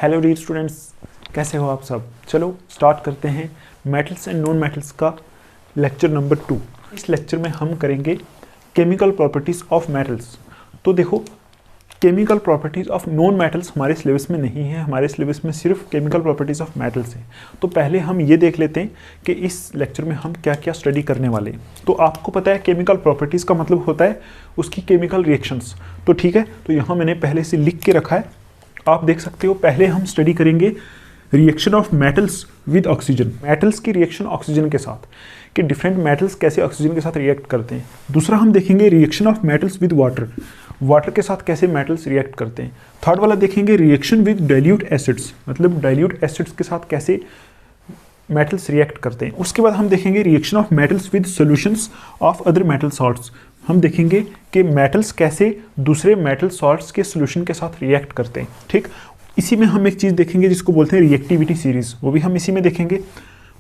Hello dear students, कैसे हो आप सब। चलो स्टार्ट करते हैं मेटल्स एंड नॉन मेटल्स का लेक्चर नंबर 2। इस लेक्चर में हम करेंगे केमिकल प्रॉपर्टीज़ ऑफ मेटल्स। तो देखो, chemical properties of non metals हमारे सिलेबस में नहीं है, हमारे सिलेबस में सिर्फ केमिकल प्रॉपर्टीज़ ऑफ मेटल्स हैं। तो पहले हम ये देख लेते हैं कि इस लेक्चर में हम क्या क्या स्टडी करने वाले हैं। तो आपको पता है केमिकल प्रॉपर्टीज़ का मतलब होता है उसकी केमिकल रिएक्शंस। तो ठीक है, तो यहाँ मैंने पहले से लिख के रखा है, आप देख सकते हो। पहले हम स्टडी करेंगे reaction of metals with oxygen, metals की रिएक्शन ऑक्सीजन के साथ, कि डिफरेंट मेटल्स कैसे ऑक्सीजन के साथ रिएक्ट करते हैं। दूसरा हम देखेंगे reaction of metals with water, water के साथ कैसे मेटल्स रिएक्ट करते हैं। थर्ड वाला देखेंगे रिएक्शन विद डाइल्यूट एसिड्स, मतलब डाइल्यूट एसिड्स के साथ कैसे मेटल्स रिएक्ट करते हैं। उसके बाद हम देखेंगे reaction of metals with solutions of other metal salts, हम देखेंगे कि मेटल्स कैसे दूसरे मेटल सॉल्ट्स के सॉल्यूशन के साथ रिएक्ट करते हैं। ठीक, इसी में हम एक चीज़ देखेंगे जिसको बोलते हैं रिएक्टिविटी सीरीज, वो भी हम इसी में देखेंगे।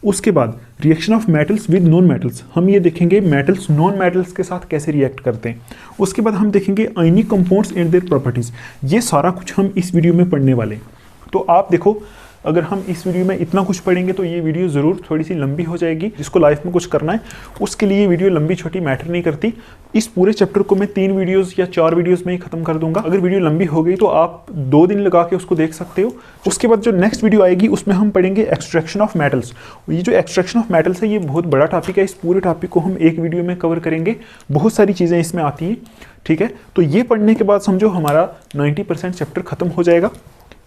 उसके बाद reaction of metals with non metals, हम ये देखेंगे मेटल्स नॉन मेटल्स के साथ कैसे रिएक्ट करते हैं। उसके बाद हम देखेंगे ionic compounds and their properties. ये सारा कुछ हम इस वीडियो में पढ़ने वाले हैं। तो आप देखो, अगर हम इस वीडियो में इतना कुछ पढ़ेंगे तो ये वीडियो ज़रूर थोड़ी सी लंबी हो जाएगी। जिसको लाइफ में कुछ करना है उसके लिए ये वीडियो लंबी छोटी मैटर नहीं करती। इस पूरे चैप्टर को मैं 3 वीडियोस या 4 वीडियोस में ही खत्म कर दूंगा। अगर वीडियो लंबी हो गई तो आप 2 दिन लगा के उसको देख सकते हो। उसके बाद जो नेक्स्ट वीडियो आएगी उसमें हम पढ़ेंगे एक्सट्रैक्शन ऑफ मेटल्स। ये जो एक्सट्रैक्शन ऑफ मेटल्स है ये बहुत बड़ा टॉपिक है, इस पूरे टॉपिक को हम एक वीडियो में कवर करेंगे। बहुत सारी चीज़ें इसमें आती हैं, ठीक है। तो ये पढ़ने के बाद समझो हमारा 90% चैप्टर खत्म हो जाएगा।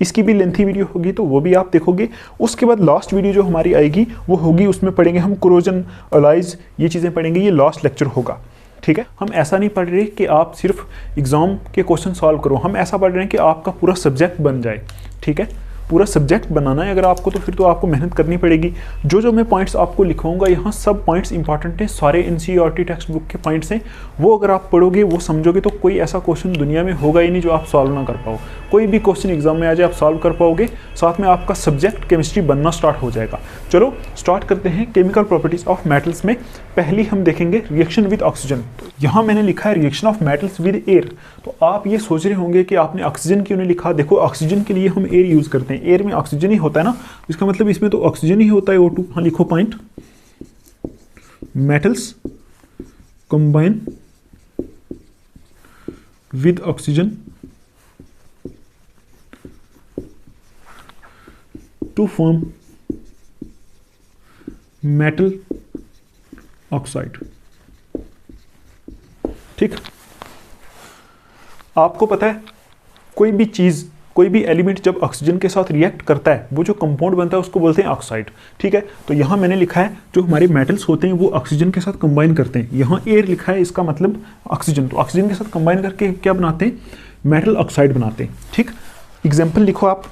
इसकी भी लेंथी वीडियो होगी तो वो भी आप देखोगे। उसके बाद लास्ट वीडियो जो हमारी आएगी वो होगी, उसमें पढ़ेंगे हम कोरोजन, अलाइज, ये चीज़ें पढ़ेंगे। ये लास्ट लेक्चर होगा, ठीक है। हम ऐसा नहीं पढ़ रहे कि आप सिर्फ एग्जाम के क्वेश्चन सॉल्व करो, हम ऐसा पढ़ रहे हैं कि आपका पूरा सब्जेक्ट बन जाए, ठीक है। पूरा सब्जेक्ट बनाना है अगर आपको, तो फिर तो आपको मेहनत करनी पड़ेगी। जो जो मैं पॉइंट्स आपको लिखवाऊंगा यहाँ सब पॉइंट्स इंपॉर्टेंट हैं, सारे एनसीईआरटी टेक्स्ट बुक के पॉइंट्स हैं। वो अगर आप पढ़ोगे, वो समझोगे, तो कोई ऐसा क्वेश्चन दुनिया में होगा ही नहीं जो आप सॉल्व ना कर पाओ। कोई भी क्वेश्चन एग्जाम में आ जाए आप सॉल्व कर पाओगे, साथ में आपका सब्जेक्ट केमिस्ट्री बनना स्टार्ट हो जाएगा। चलो स्टार्ट करते हैं केमिकल प्रॉपर्टीज ऑफ मेटल्स में। पहली हम देखेंगे रिएक्शन विद ऑक्सीजन। तो यहाँ मैंने लिखा है reaction of metals with air. तो आप ये सोच रहे होंगे कि आपने ऑक्सीजन क्यों नहीं लिखा। देखो, ऑक्सीजन के लिए हम एयर यूज करते हैं, एयर में ऑक्सीजन ही होता है ना, इसका मतलब इसमें तो ऑक्सीजन ही होता है, O2। हाँ लिखो point, metals combine with oxygen to form metal oxide. ठीक, आपको पता है कोई भी चीज, कोई भी एलिमेंट जब ऑक्सीजन के साथ रिएक्ट करता है, वो जो कंपाउंड बनता है उसको बोलते हैं ऑक्साइड, ठीक है। तो यहाँ मैंने लिखा है जो हमारे मेटल्स होते हैं वो ऑक्सीजन के साथ कंबाइन करते हैं। यहाँ एयर लिखा है, इसका मतलब ऑक्सीजन। तो ऑक्सीजन के साथ कंबाइन करके क्या बनाते हैं, मेटल ऑक्साइड बनाते हैं, ठीक। एग्जाम्पल लिखो आप,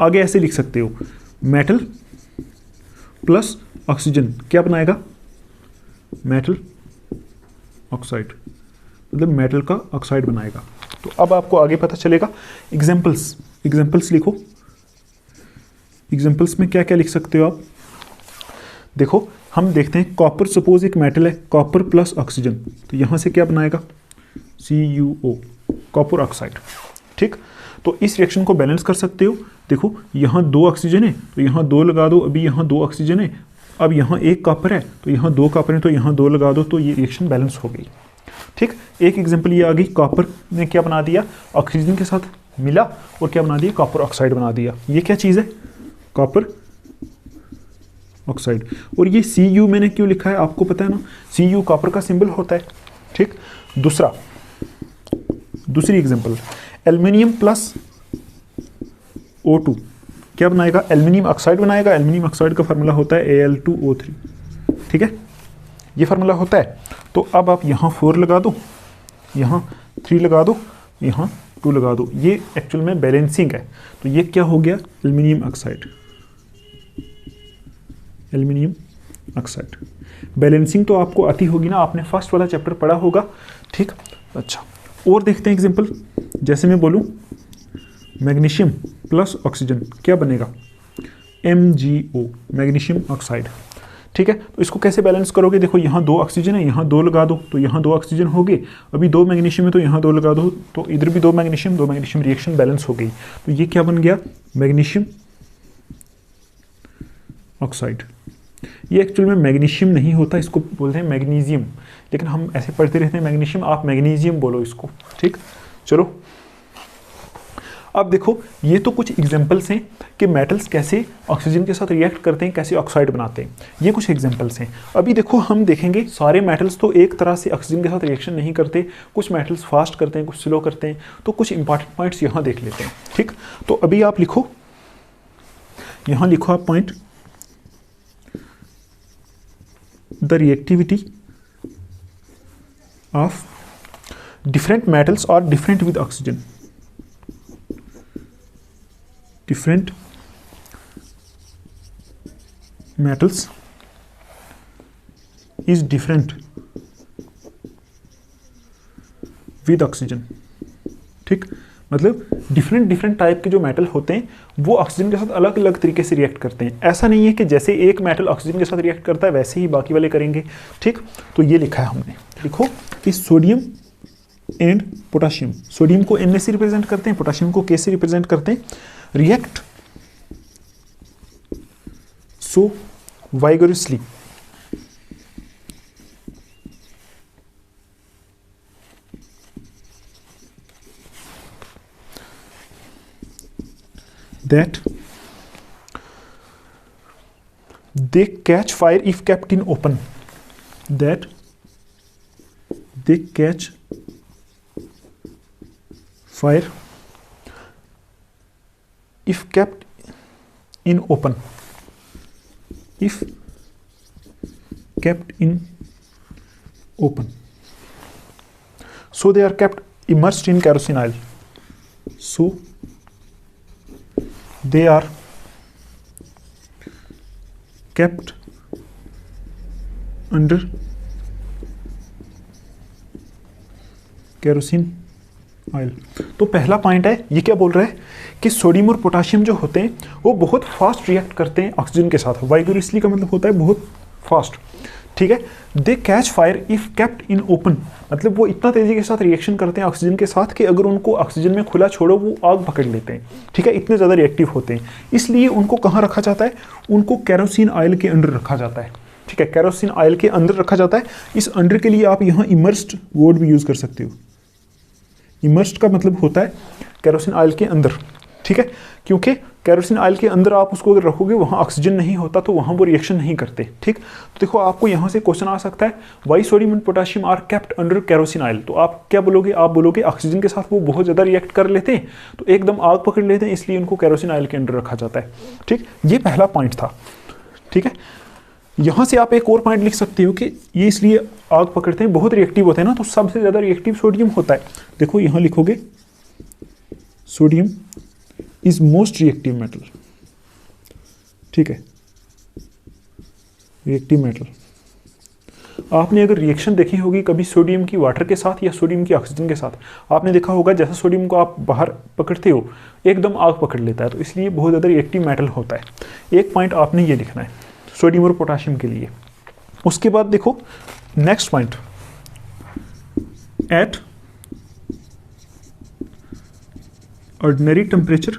आगे ऐसे लिख सकते हो, मेटल प्लस ऑक्सीजन क्या बनाएगा, मेटल ऑक्साइड, मतलब मेटल का ऑक्साइड बनाएगा। तो अब आपको आगे पता चलेगा। एग्जाम्पल्स लिखो। एग्जाम्पल्स में क्या क्या लिख सकते हो आप, देखो हम देखते हैं। कॉपर सपोज एक मेटल है, कॉपर प्लस ऑक्सीजन, तो यहाँ से क्या बनाएगा, CuO, कॉपर ऑक्साइड, ठीक। तो इस रिएक्शन को बैलेंस कर सकते हो। देखो यहाँ 2 ऑक्सीजन है तो यहाँ 2 लगा दो, अभी यहाँ 2 ऑक्सीजन है, अब यहाँ 1 कॉपर है तो यहाँ 2 कॉपर है तो यहाँ 2 लगा दो, तो ये रिएक्शन बैलेंस हो गई, ठीक। एक एग्जांपल ये आ गई, कॉपर ने क्या बना दिया, ऑक्सीजन के साथ मिला और क्या बना दिया, कॉपर ऑक्साइड बना दिया। ये क्या चीज़ है, कॉपर ऑक्साइड। और ये Cu मैंने क्यों लिखा है, आपको पता है ना, Cu कॉपर का सिंबल होता है, ठीक। दूसरी एग्जांपल, एल्युमिनियम प्लस O2 क्या बनाएगा, एल्युमिनियम ऑक्साइड बनाएगा। एल्युमिनियम ऑक्साइड का फार्मूला होता है Al2O3, ठीक है, ये फार्मूला होता है। तो अब आप यहाँ 4 लगा दो, यहाँ 3 लगा दो, यहाँ 2 लगा दो, ये एक्चुअल में बैलेंसिंग है। तो ये क्या हो गया, aluminium oxide, aluminium oxide. Balancing तो आपको आती होगी ना, आपने फर्स्ट वाला चैप्टर पढ़ा होगा, ठीक। अच्छा, और देखते हैं एग्जांपल। जैसे मैं बोलूँ मैग्नीशियम प्लस ऑक्सीजन क्या बनेगा, MgO, मैग्नीशियम ऑक्साइड, ठीक है, तो इसको कैसे बैलेंस करोगे, देखो यहाँ 2 ऑक्सीजन है, यहाँ 2 लगा दो तो यहाँ 2 ऑक्सीजन हो गए, अभी 2 मैग्नीशियम है तो यहाँ 2 लगा दो तो इधर भी 2 मैग्नीशियम, रिएक्शन बैलेंस हो गई। तो ये क्या बन गया, मैग्नीशियम ऑक्साइड। ये एक्चुअल में मैग्नीशियम नहीं होता, इसको बोलते हैं मैग्नीशियम, लेकिन हम ऐसे पढ़ते रहते हैं मैग्नीशियम, आप मैग्नीशियम बोलो इसको। ठीक, चलो अब देखो ये तो कुछ एग्जांपल्स हैं कि मेटल्स कैसे ऑक्सीजन के साथ रिएक्ट करते हैं, कैसे ऑक्साइड बनाते हैं, ये कुछ एग्जांपल्स हैं। अभी देखो हम देखेंगे सारे मेटल्स तो एक तरह से ऑक्सीजन के साथ रिएक्शन नहीं करते, कुछ मेटल्स फास्ट करते हैं, कुछ स्लो करते हैं, तो कुछ इंपॉर्टेंट पॉइंट्स यहाँ देख लेते हैं। ठीक, तो अभी आप लिखो, यहाँ लिखो आप point, the reactivity of different metals are different with oxygen. Different metals is different with oxygen। ठीक, मतलब डिफरेंट टाइप के जो मेटल होते हैं वो ऑक्सीजन के साथ अलग अलग तरीके से रिएक्ट करते हैं। ऐसा नहीं है कि जैसे एक मेटल ऑक्सीजन के साथ रिएक्ट करता है वैसे ही बाकी वाले करेंगे। ठीक, तो ये लिखा है हमने, लिखो कि सोडियम एंड पोटाशियम, सोडियम को Na से रिप्रेजेंट करते हैं, पोटाशियम को K से रिप्रेजेंट करते हैं, react so vigorously that they catch fire if kept in open, that they catch fire if kept in open, if kept in open, so they are kept immersed in kerosene oil, so they are kept under kerosene oil. तो पहला point है, ये क्या बोल रहा है कि sodium और पोटाशियम जो होते हैं वो बहुत फास्ट रिएक्ट करते हैं ऑक्सीजन के साथ। वाइगोरसली का मतलब होता है बहुत फास्ट। ठीक है, they catch fire if kept in open, मतलब वो इतना तेजी के साथ रिएक्शन करते हैं ऑक्सीजन के साथ कि अगर उनको ऑक्सीजन में खुला छोड़ो वो आग पकड़ लेते हैं। ठीक है, इतने ज़्यादा रिएक्टिव होते हैं, इसलिए उनको कहाँ रखा जाता है, उनको केरोसिन ऑयल के अंडर रखा जाता है। ठीक है, केरोसिन ऑयल के अंदर रखा जाता है। इस अंडर के लिए आप यहाँ इमर्स्ड वर्ड भी यूज़ कर सकते हो। इमर्स्ड का मतलब होता है केरोसिन ऑयल के अंदर। ठीक है, क्योंकि केरोसिन ऑयल के अंदर आप उसको अगर रखोगे वहाँ ऑक्सीजन नहीं होता तो वहाँ वो रिएक्शन नहीं करते। ठीक, तो देखो आपको यहाँ से क्वेश्चन आ सकता है, why sodium and potassium are kept under kerosene oil. तो आप क्या बोलोगे, आप बोलोगे ऑक्सीजन के साथ वो बहुत ज़्यादा रिएक्ट कर लेते हैं तो एकदम आग पकड़ लेते हैं, इसलिए उनको केरोसिन ऑयल के अंडर रखा जाता है। ठीक, ये पहला पॉइंट था। ठीक है, यहाँ से आप एक और पॉइंट लिख सकते हो कि ये इसलिए आग पकड़ते हैं, बहुत रिएक्टिव होते हैं ना, तो सबसे ज़्यादा रिएक्टिव सोडियम होता है। देखो यहाँ लिखोगे sodium is most reactive metal. ठीक है, रिएक्टिव मेटल। आपने अगर रिएक्शन देखी होगी कभी सोडियम की वाटर के साथ या सोडियम की ऑक्सीजन के साथ, आपने देखा होगा जैसा सोडियम को आप बाहर पकड़ते हो एकदम आग पकड़ लेता है, तो इसलिए बहुत ज़्यादा रिएक्टिव मेटल होता है। एक पॉइंट आपने ये लिखना है सोडियम और पोटाशियम के लिए। उसके बाद देखो next point, at ordinary temperature.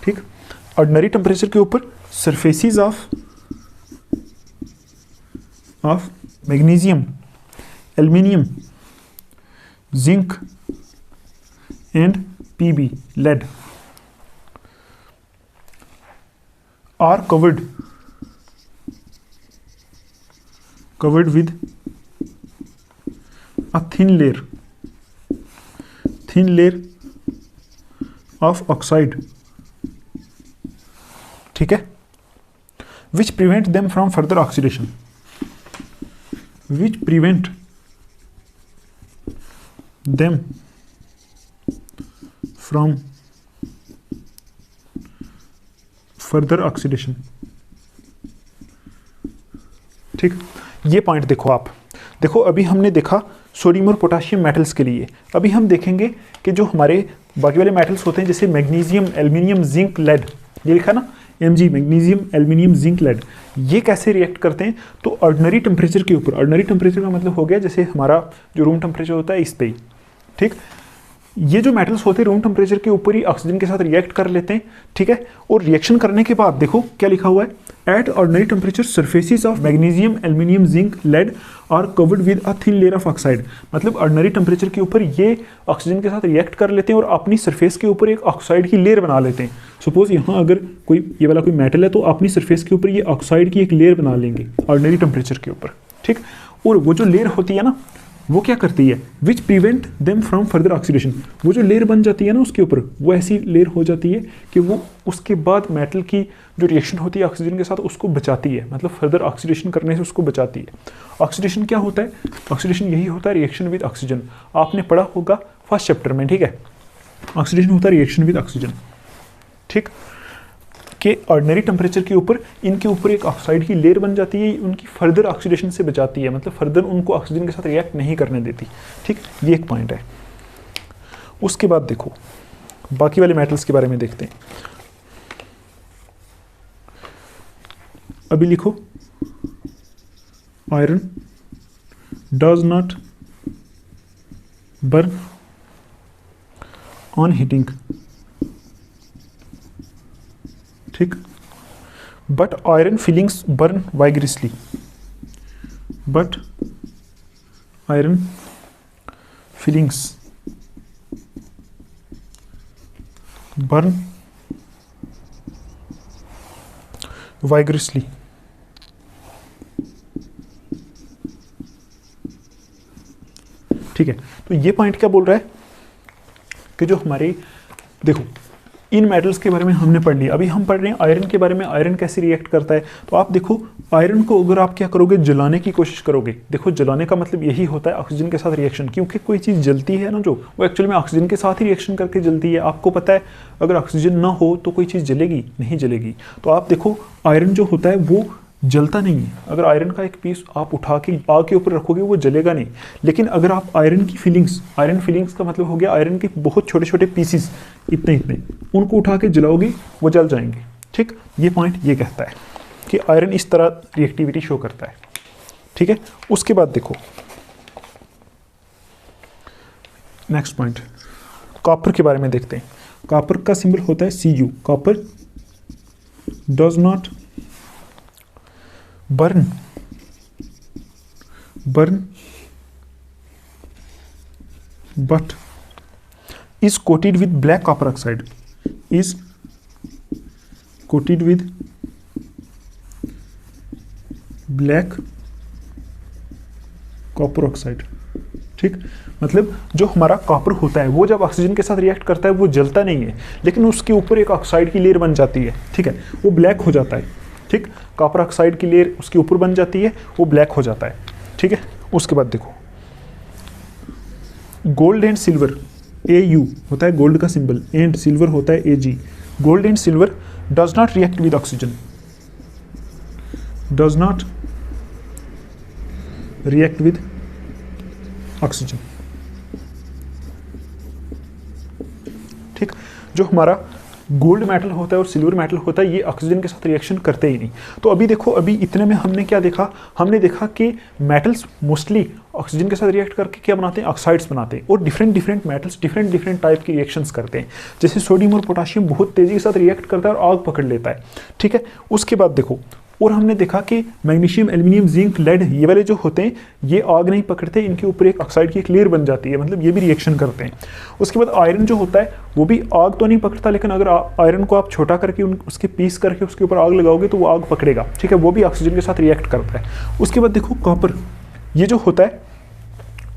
ठीक, ऑर्डिनरी टेम्परेचर के ऊपर surfaces of magnesium, aluminium, zinc and PB, lead are covered with a thin layer of oxide, ठीक है, which prevent them from further oxidation, which prevent them from further oxidation. ठीक, ये point देखो आप। देखो अभी हमने देखा सोडियम और पोटाशियम मेटल्स के लिए, अभी हम देखेंगे कि जो हमारे बाकी वाले मेटल्स होते हैं जैसे मैग्नीशियम, एल्यूमिनियम, जिंक, लेड, ये लिखा ना, Mg magnesium aluminium zinc lead, ये कैसे रिएक्ट करते हैं? तो ऑर्डिनरी टेम्परेचर के ऊपर, ऑर्डिनरी टेम्परेचर का मतलब हो गया जैसे हमारा जो रूम टेम्परेचर होता है इस पे ही, ठीक। ये जो मेटल्स होते हैं रूम टेम्परेचर के ऊपर ही ऑक्सीजन के साथ रिएक्ट कर लेते हैं, ठीक है। और रिएक्शन करने के बाद देखो क्या लिखा हुआ है, at ordinary temperature surfaces of magnesium aluminium zinc lead are covered with a thin layer of oxide. मतलब ऑर्डिनरी टेम्परेचर के ऊपर ये ऑक्सीजन के साथ रिएक्ट कर लेते हैं और अपनी सरफेस के ऊपर एक ऑक्साइड की लेयर बना लेते हैं। सपोज यहाँ अगर कोई ये वाला कोई मेटल है तो अपनी सरफेस के ऊपर ये ऑक्साइड की एक लेयर बना लेंगे ऑर्डिनरी टेम्परेचर के ऊपर, ठीक। और वो जो लेयर होती है ना वो क्या करती है, which prevent them from further oxidation. वो जो लेयर बन जाती है ना उसके ऊपर, वो ऐसी लेयर हो जाती है कि वो उसके बाद मेटल की जो रिएक्शन होती है ऑक्सीजन के साथ उसको बचाती है, मतलब फर्दर ऑक्सीडेशन करने से उसको बचाती है। ऑक्सीडेशन क्या होता है? ऑक्सीडेशन यही होता है रिएक्शन विद ऑक्सीजन, आपने पढ़ा होगा फर्स्ट चैप्टर में, ठीक है। ऑक्सीडेशन होता है रिएक्शन विद ऑक्सीजन, ठीक। कि ऑर्डिनरी टेम्परेचर के ऊपर इनके ऊपर एक ऑक्साइड की लेयर बन जाती है, उनकी फर्दर ऑक्सीडेशन से बचाती है, मतलब फर्दर उनको ऑक्सीजन के साथ रिएक्ट नहीं करने देती, ठीक। ये एक पॉइंट है। उसके बाद देखो बाकी वाले मेटल्स के बारे में देखते हैं। अभी लिखो iron does not burn on heating, ठीक। But iron filings burn vigorously, but iron filings burn vigorously. ठीक है, तो ये पॉइंट क्या बोल रहा है कि जो हमारे देखो इन मेटल्स के बारे में हमने पढ़ लिया, अभी हम पढ़ रहे हैं आयरन के बारे में, आयरन कैसे रिएक्ट करता है। तो आप देखो आयरन को अगर आप क्या करोगे, जलाने की कोशिश करोगे, देखो जलाने का मतलब यही होता है ऑक्सीजन के साथ रिएक्शन, क्योंकि कोई चीज़ जलती है ना जो, वो एक्चुअली में ऑक्सीजन के साथ ही रिएक्शन करके जलती है। आपको पता है अगर ऑक्सीजन ना हो तो कोई चीज़ जलेगी नहीं, जलेगी। तो आप देखो आयरन जो होता है वो जलता नहीं है। अगर आयरन का एक पीस आप उठा के आग के ऊपर रखोगे वो जलेगा नहीं, लेकिन अगर आप आयरन की फिलिंग्स, आयरन फिलिंग्स का मतलब हो गया आयरन के बहुत छोटे छोटे पीसीस इतने इतने, उनको उठा के जलाओगे वो जल जाएंगे, ठीक। ये पॉइंट ये कहता है कि आयरन इस तरह रिएक्टिविटी शो करता है, ठीक है। उसके बाद देखो नेक्स्ट पॉइंट कॉपर के बारे में देखते हैं। कॉपर का सिंबल होता है Cu। Copper does not burn but is coated with black copper oxide, is coated with black copper oxide, ठीक। मतलब जो हमारा कॉपर होता है वो जब ऑक्सीजन के साथ रिएक्ट करता है वो जलता नहीं है, लेकिन उसके ऊपर एक ऑक्साइड की लेयर बन जाती है, ठीक है, वो ब्लैक हो जाता है, ठीक। कॉपर ऑक्साइड की लेयर उसके ऊपर बन जाती है, वो ब्लैक हो जाता है, ठीक है। उसके बाद देखो गोल्ड एंड सिल्वर, Au होता है गोल्ड का सिंबल, एंड सिल्वर होता है Ag। Gold and silver does not react with oxygen, does not react with oxygen, ठीक। जो हमारा गोल्ड मेटल होता है और सिल्वर मेटल होता है ये ऑक्सीजन के साथ रिएक्शन करते ही नहीं। तो अभी देखो अभी इतने में हमने क्या देखा, हमने देखा कि मेटल्स मोस्टली ऑक्सीजन के साथ रिएक्ट करके क्या बनाते हैं, ऑक्साइड्स बनाते हैं, और डिफरेंट मेटल्स डिफरेंट टाइप की रिएक्शंस करते हैं। जैसे सोडियम और पोटाशियम बहुत तेजी के साथ रिएक्ट करता है और आग पकड़ लेता है, ठीक है। उसके बाद देखो और हमने देखा कि मैग्नीशियम एल्यूमिनियम जिंक लेड ये वाले जो होते हैं ये आग नहीं पकड़ते, इनके ऊपर एक ऑक्साइड की एक लेयर बन जाती है, मतलब ये भी रिएक्शन करते हैं। उसके बाद आयरन जो होता है वो भी आग तो नहीं पकड़ता, लेकिन अगर आयरन को आप छोटा करके उसके पीस करके उसके ऊपर आग लगाओगे तो वो आग पकड़ेगा, ठीक है, वो भी ऑक्सीजन के साथ रिएक्ट करता है। उसके बाद देखो कॉपर ये जो होता है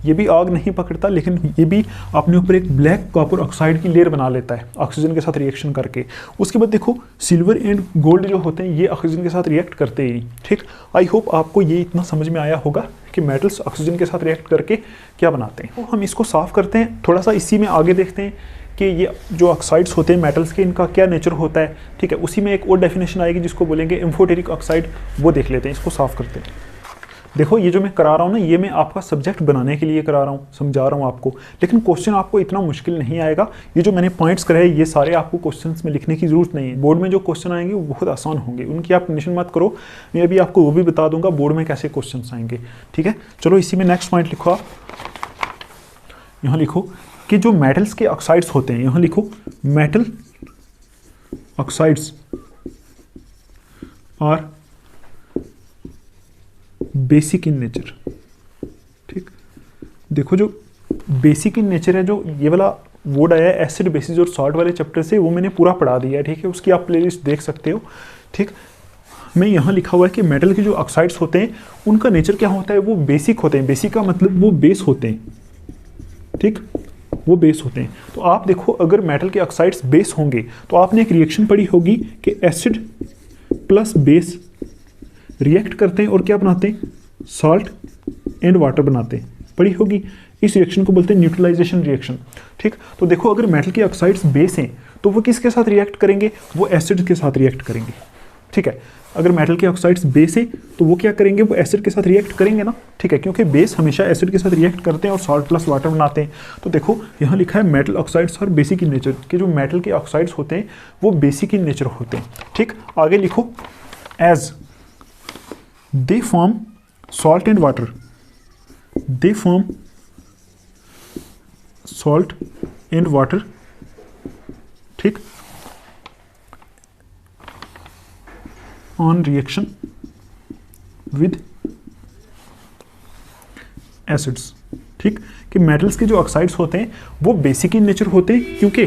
ये भी आग नहीं पकड़ता, लेकिन ये भी अपने ऊपर एक ब्लैक कॉपर ऑक्साइड की लेयर बना लेता है ऑक्सीजन के साथ रिएक्शन करके। उसके बाद देखो सिल्वर एंड गोल्ड जो होते हैं ये ऑक्सीजन के साथ रिएक्ट करते ही नहीं, ठीक। आई होप आपको ये इतना समझ में आया होगा कि मेटल्स ऑक्सीजन के साथ रिएक्ट करके क्या बनाते हैं। तो हम इसको साफ करते हैं थोड़ा सा, इसी में आगे देखते हैं कि ये जो ऑक्साइड्स होते हैं मेटल्स के इनका क्या नेचर होता है, ठीक है। उसी में एक और डेफिनेशन आएगी जिसको बोलेंगे एम्फोटेरिक ऑक्साइड, वो देख लेते हैं, इसको साफ करते हैं। देखो ये जो मैं करा रहा हूँ ना, ये मैं आपका सब्जेक्ट बनाने के लिए करा रहा हूँ, समझा रहा हूँ आपको, लेकिन क्वेश्चन आपको इतना मुश्किल नहीं आएगा। ये जो मैंने पॉइंट्स कराए ये सारे आपको क्वेश्चंस में लिखने की जरूरत नहीं है। बोर्ड में जो क्वेश्चन आएंगे वो बहुत आसान होंगे, उनकी आप टेंशन मत करो। मैं अभी आपको वो भी बता दूंगा बोर्ड में कैसे क्वेश्चन आएंगे, ठीक है। चलो इसी में नेक्स्ट पॉइंट लिखो आप, यहाँ लिखो कि जो मेटल्स के ऑक्साइड्स होते हैं, यहाँ लिखो metal oxides are basic in nature. ठीक, देखो जो बेसिक इन नेचर है, जो ये वाला वर्ड आया है एसिड बेसिस और सॉल्ट वाले चैप्टर से, वो मैंने पूरा पढ़ा दिया है, ठीक है। उसकी आप प्लेलिस्ट देख सकते हो, ठीक। मैं यहाँ लिखा हुआ है कि मेटल के जो ऑक्साइड्स होते हैं उनका नेचर क्या होता है, वो बेसिक होते हैं। बेसिक का मतलब वो बेस होते हैं, ठीक, वो बेस होते हैं। तो आप देखो अगर मेटल के ऑक्साइड्स बेस होंगे तो आपने एक रिएक्शन पढ़ी होगी कि एसिड प्लस बेस रिएक्ट करते हैं और क्या बनाते हैं, सॉल्ट एंड वाटर बनाते हैं, पढ़ी होगी। इस रिएक्शन को बोलते हैं न्यूट्रलाइजेशन रिएक्शन, ठीक। तो देखो अगर मेटल के ऑक्साइड्स बेस हैं तो वो किसके साथ रिएक्ट करेंगे, वो एसिड के साथ रिएक्ट करेंगे, ठीक है। अगर मेटल के ऑक्साइड्स बेस है तो वो क्या करेंगे, वो एसिड के साथ रिएक्ट करेंगे ना, ठीक है, क्योंकि बेस हमेशा एसिड के साथ रिएक्ट करते हैं और सॉल्ट प्लस वाटर बनाते हैं। तो देखो यहाँ लिखा है metal oxides are basic in nature, कि जो मेटल के ऑक्साइड्स होते हैं वो बेसिक इन नेचर होते हैं, ठीक। आगे लिखो as they form salt and water, they form salt and water, ठीक, ऑन रिएक्शन विद एसिड्स, ठीक। कि मेटल्स के जो ऑक्साइड्स होते हैं वो बेसिक इन नेचर होते हैं, क्योंकि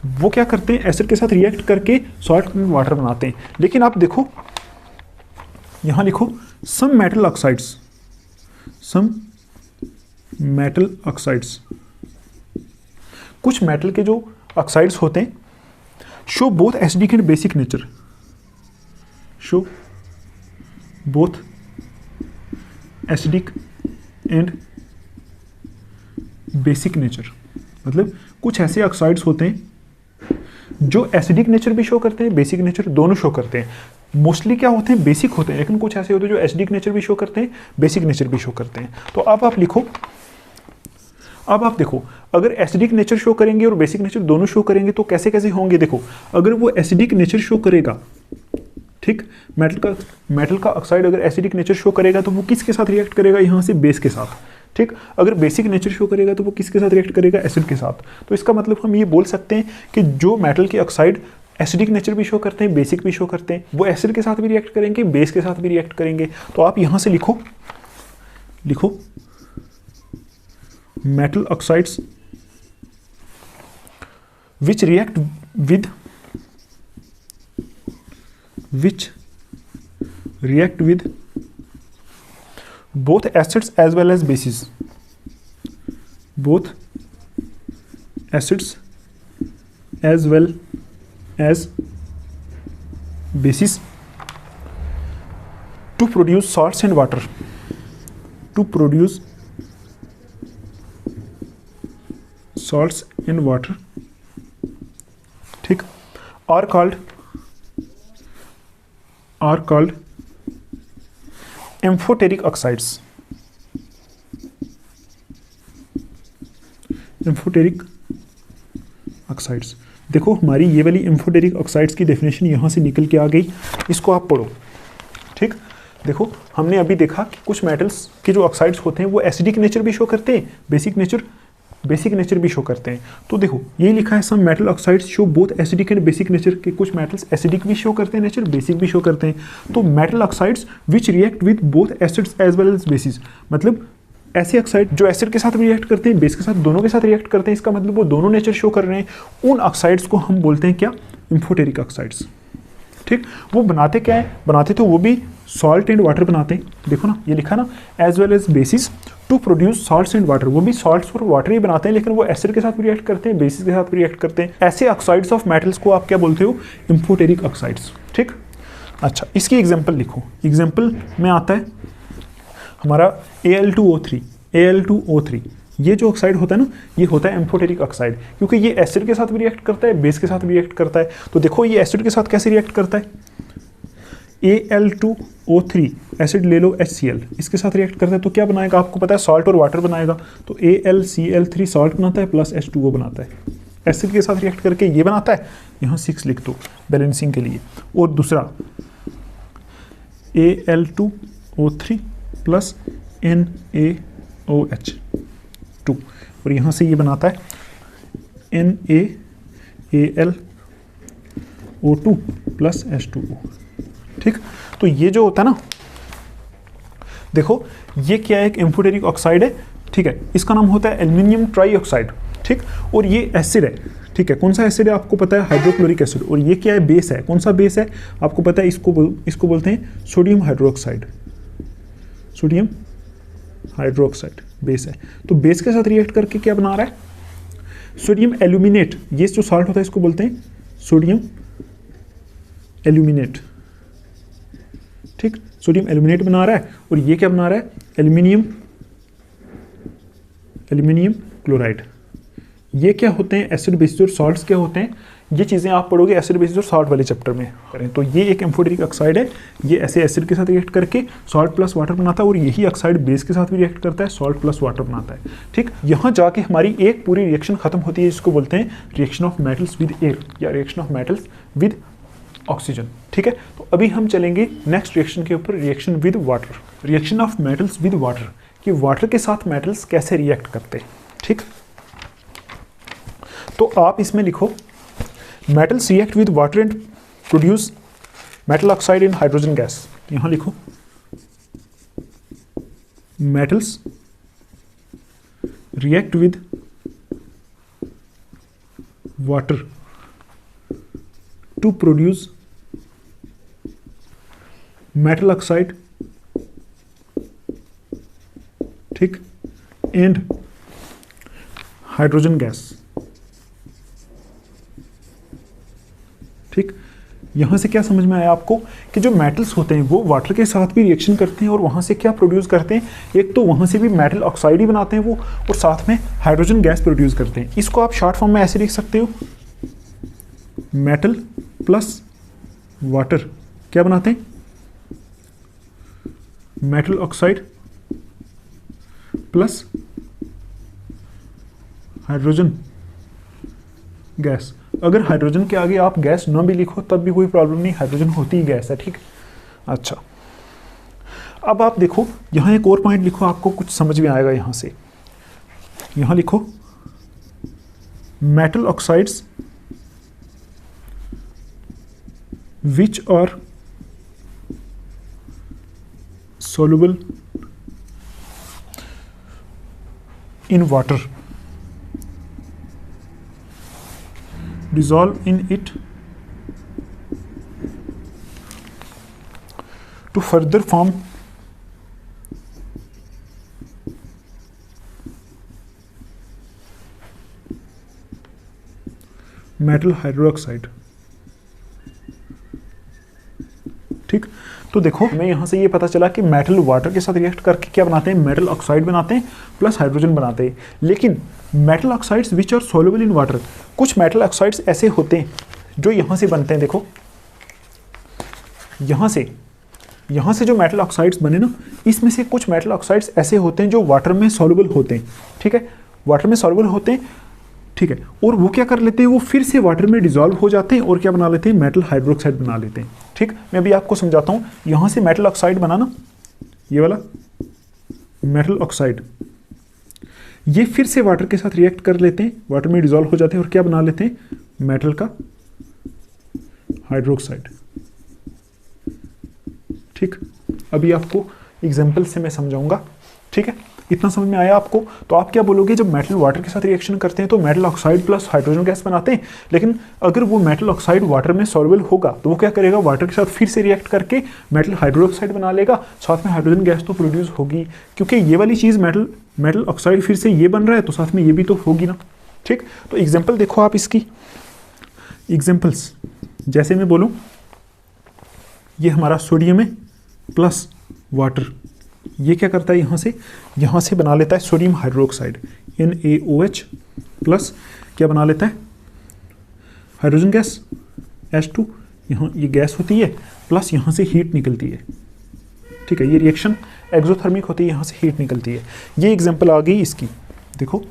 वो क्या करते हैं, एसिड के साथ रिएक्ट करके सॉल्ट एंड वाटर बनाते हैं। लेकिन आप देखो यहां लिखो some metal oxides, some metal oxides, कुछ मेटल के जो ऑक्साइड्स होते हैं show both acidic and basic nature, show both acidic and basic nature. मतलब कुछ ऐसे ऑक्साइड्स होते हैं जो एसिडिक नेचर भी शो करते हैं, बेसिक नेचर दोनों शो करते हैं। मोस्टली क्या होते हैं, बेसिक होते हैं, लेकिन कुछ ऐसे होते हैं जो एसिडिक नेचर भी शो करते हैं, बेसिक नेचर भी शो करते हैं। तो अब आप लिखो, अब आप देखो अगर एसिडिक नेचर शो करेंगे और बेसिक नेचर दोनों शो करेंगे तो कैसे कैसे होंगे। देखो अगर वो एसिडिक नेचर शो करेगा, ठीक, मेटल का ऑक्साइड अगर एसिडिक नेचर शो करेगा तो वो किसके साथ रिएक्ट करेगा, यहाँ से बेस के साथ, ठीक। अगर बेसिक नेचर शो करेगा तो वो किसके साथ रिएक्ट करेगा, एसिड के साथ। तो इसका मतलब हम ये बोल सकते हैं कि जो मेटल के ऑक्साइड एसिडिक नेचर भी शो करते हैं, बेसिक भी शो करते हैं, वो एसिड के साथ भी रिएक्ट करेंगे, बेस के साथ भी रिएक्ट करेंगे। तो आप यहाँ से लिखो, लिखो metal oxides which react with both acids as well as bases, both acids as well as bases to produce salts and water, to produce salts and water, ठीक, are called amphoteric oxides, amphoteric oxides. देखो हमारी ये वाली amphoteric oxides की definition यहाँ से निकल के आ गई, इसको आप पढ़ो, ठीक। देखो हमने अभी देखा कि कुछ मेटल्स के जो ऑक्साइड्स होते हैं वो एसिडिक नेचर भी शो करते हैं, बेसिक नेचर भी शो करते हैं। तो देखो ये लिखा है some metal oxides show both acidic and basic nature, के कुछ मेटल्स एसिडिक भी शो करते हैं नेचर, बेसिक भी शो करते हैं। तो metal oxides which react with both acids as well as bases, मतलब ऐसे ऑक्साइड जो एसिड के साथ भी रिएक्ट करते हैं, बेस के साथ, दोनों के साथ रिएक्ट करते हैं, इसका मतलब वो दोनों नेचर शो कर रहे हैं। उन ऑक्साइड्स को हम बोलते हैं क्या, एम्फोटेरिक ऑक्साइड्स, ठीक। वो बनाते क्या है, बनाते तो वो भी सॉल्ट एंड वाटर बनाते हैं। देखो ना ये लिखा ना as well as bases to produce salts and water, वो भी सॉल्ट्स और वाटर ही बनाते हैं, लेकिन वो एसिड के साथ भी रिएक्ट करते हैं, बेसिस के साथ भी रिएक्ट करते हैं। ऐसे ऑक्साइड्स ऑफ मेटल्स को आप क्या बोलते हो, एम्फोटेरिक ऑक्साइड्स, ठीक। अच्छा इसकी एग्जाम्पल लिखो, एग्जाम्पल में आता है हमारा Al2O3, ये जो ऑक्साइड होता है ना, ये होता है एम्फोटेरिक ऑक्साइड, क्योंकि ये एसिड के साथ भी रिएक्ट करता है, बेस के साथ भी रिएक्ट करता है। तो देखो ये एसिड के साथ कैसे रिएक्ट करता है, Al2O3 एसिड ले लो HCl, इसके साथ रिएक्ट करता है तो क्या बनाएगा, आपको पता है सॉल्ट और वाटर बनाएगा, तो AlCl3 सॉल्ट बनाता है प्लस H2O बनाता है, एसिड के साथ रिएक्ट करके ये बनाता है, यहाँ 6 लिख दो बैलेंसिंग के लिए। और दूसरा Al2O3 प्लस NaOH2, और यहाँ से ये बनाता है NaAlO2 प्लस H2O। ठीक, तो ये जो होता है ना, देखो ये क्या है, एक एम्फोटेरिक ऑक्साइड है, ठीक है, इसका नाम होता है एल्युमिनियम ट्राईऑक्साइड। ठीक, और ये एसिड है, ठीक है, कौन सा एसिड है आपको पता है, हाइड्रोक्लोरिक एसिड। और ये क्या है, बेस है, कौन सा बेस है आपको पता है, इसको बोलते हैं sodium hydroxide, sodium hydroxide base है। तो बेस के साथ रिएक्ट करके क्या बना रहा है, सोडियम एल्यूमिनेट, ये जो सॉल्ट होता है इसको बोलते हैं सोडियम एल्यूमिनेट। ठीक, सोडियम एल्यूमिनेट बना रहा है, और ये क्या बना रहा है, एल्यूमिनियम क्लोराइड। ये क्या होते हैं, एसिड बेसिस और सॉल्ट्स क्या होते हैं, ये चीज़ें आप पढ़ोगे एसिड बेसिस और सॉल्ट वाले चैप्टर में करें। तो ये एक एम्फोटेरिक ऑक्साइड है, ये ऐसे एसिड के साथ रिएक्ट करके सॉल्ट प्लस वाटर बनाता है, और यही ऑक्साइड बेस के साथ भी रिएक्ट करता है, सॉल्ट प्लस वाटर बनाता है। ठीक, यहाँ जाके हमारी एक पूरी रिएक्शन खत्म होती है, जिसको बोलते हैं reaction of metals with air या reaction of metals with oxygen. ठीक है, तो अभी हम चलेंगे नेक्स्ट रिएक्शन के ऊपर, reaction with water, reaction of metals with water, कि वाटर के साथ मेटल्स कैसे रिएक्ट करते हैं। ठीक, तो आप इसमें लिखो metals react with water and produce metal oxide in hydrogen gas. यहां लिखो metals react with water to produce metal oxide, ठीक, एंड हाइड्रोजन गैस। ठीक, यहां से क्या समझ में आया आपको कि जो मेटल्स होते हैं वो वाटर के साथ भी रिएक्शन करते हैं, और वहां से क्या प्रोड्यूस करते हैं, एक तो वहां से भी मेटल ऑक्साइड ही बनाते हैं वो, और साथ में हाइड्रोजन गैस प्रोड्यूस करते हैं। इसको आप शॉर्ट फॉर्म में ऐसे लिख सकते हो, मेटल प्लस वाटर क्या बनाते हैं, metal oxide plus hydrogen gas. अगर हाइड्रोजन के आगे आप गैस न भी लिखो तब भी कोई प्रॉब्लम नहीं, हाइड्रोजन होती ही गैस है। ठीक, अच्छा, अब आप देखो यहां एक और पॉइंट लिखो, आपको कुछ समझ में आएगा। यहां से यहां लिखो metal oxides which are soluble in water dissolve in it to further form metal hydroxide। ठीक, तो देखो हमें यहाँ से ये पता चला कि मेटल वाटर के साथ रिएक्ट करके क्या बनाते हैं, मेटल ऑक्साइड बनाते हैं प्लस हाइड्रोजन बनाते हैं। लेकिन metal oxides which are soluble in water, कुछ मेटल ऑक्साइड्स ऐसे होते हैं जो यहाँ से बनते हैं। देखो यहाँ से जो मेटल ऑक्साइड्स बने ना, इसमें से कुछ मेटल ऑक्साइड्स ऐसे होते हैं जो वाटर में सॉल्युबल होते हैं। ठीक है, वाटर में सॉल्युबल होते हैं, ठीक है, और वो क्या कर लेते हैं, वो फिर से वाटर में डिसॉल्व हो जाते हैं और क्या बना लेते हैं, मेटल हाइड्रोक्साइड बना लेते हैं। ठीक, मैं अभी आपको समझाता हूँ। यहाँ से मेटल ऑक्साइड बना ना, ये वाला मेटल ऑक्साइड, ये फिर से वाटर के साथ रिएक्ट कर लेते हैं, वाटर में डिसॉल्व हो जाते हैं और क्या बना लेते हैं, मेटल का हाइड्रोक्साइड। ठीक, अभी आपको एग्जाम्पल से मैं समझाऊंगा। ठीक है, इतना समझ में आया आपको। तो आप क्या बोलोगे, जब मेटल वाटर के साथ रिएक्शन करते हैं तो metal oxide plus hydrogen gas बनाते हैं, लेकिन अगर वो मेटल ऑक्साइड वाटर में सॉल्युबल होगा तो वो क्या करेगा, वाटर के साथ फिर से रिएक्ट करके मेटल हाइड्रोक्साइड बना लेगा, साथ में हाइड्रोजन गैस तो प्रोड्यूस होगी, क्योंकि ये वाली चीज़ मेटल ऑक्साइड फिर से ये बन रहा है तो साथ में ये भी तो होगी ना। ठीक, तो एग्जाम्पल देखो आप इसकी, एग्जाम्पल्स जैसे मैं बोलूँ, ये हमारा सोडियम है प्लस वाटर, ये क्या करता है, यहाँ से बना लेता है सोडियम हाइड्रोक्साइड NaOH प्लस क्या बना लेता है, हाइड्रोजन गैस H2, यहाँ ये गैस होती है प्लस यहाँ से हीट निकलती है, ठीक है। ये रिएक्शन एक्सोथर्मिक होती है, यहाँ से हीट निकलती है। ये एग्जांपल आ गई इसकी। देखो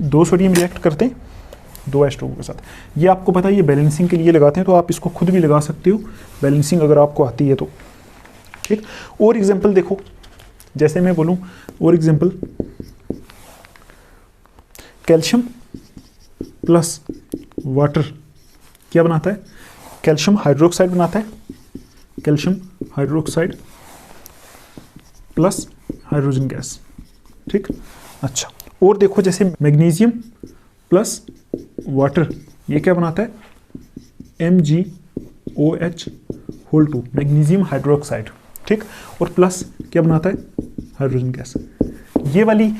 2 सोडियम रिएक्ट करते हैं 2 H2O के साथ। ये आपको पता है ये बैलेंसिंग के लिए लगाते हैं, तो आप इसको खुद भी लगा सकते हो बैलेंसिंग अगर आपको आती है तो, ठीक। और एग्जांपल देखो, जैसे मैं बोलूँ और एग्जांपल, कैल्शियम प्लस वाटर क्या बनाता है? कैल्शियम हाइड्रोक्साइड बनाता है। Calcium hydroxide plus hydrogen gas, ठीक। अच्छा, और देखो जैसे मैग्नीशियम प्लस वाटर, ये क्या बनाता है? MgOH2, मैग्नीशियम हाइड्रोक्साइड, ठीक। और प्लस क्या बनाता है? Hydrogen gas. ये वाली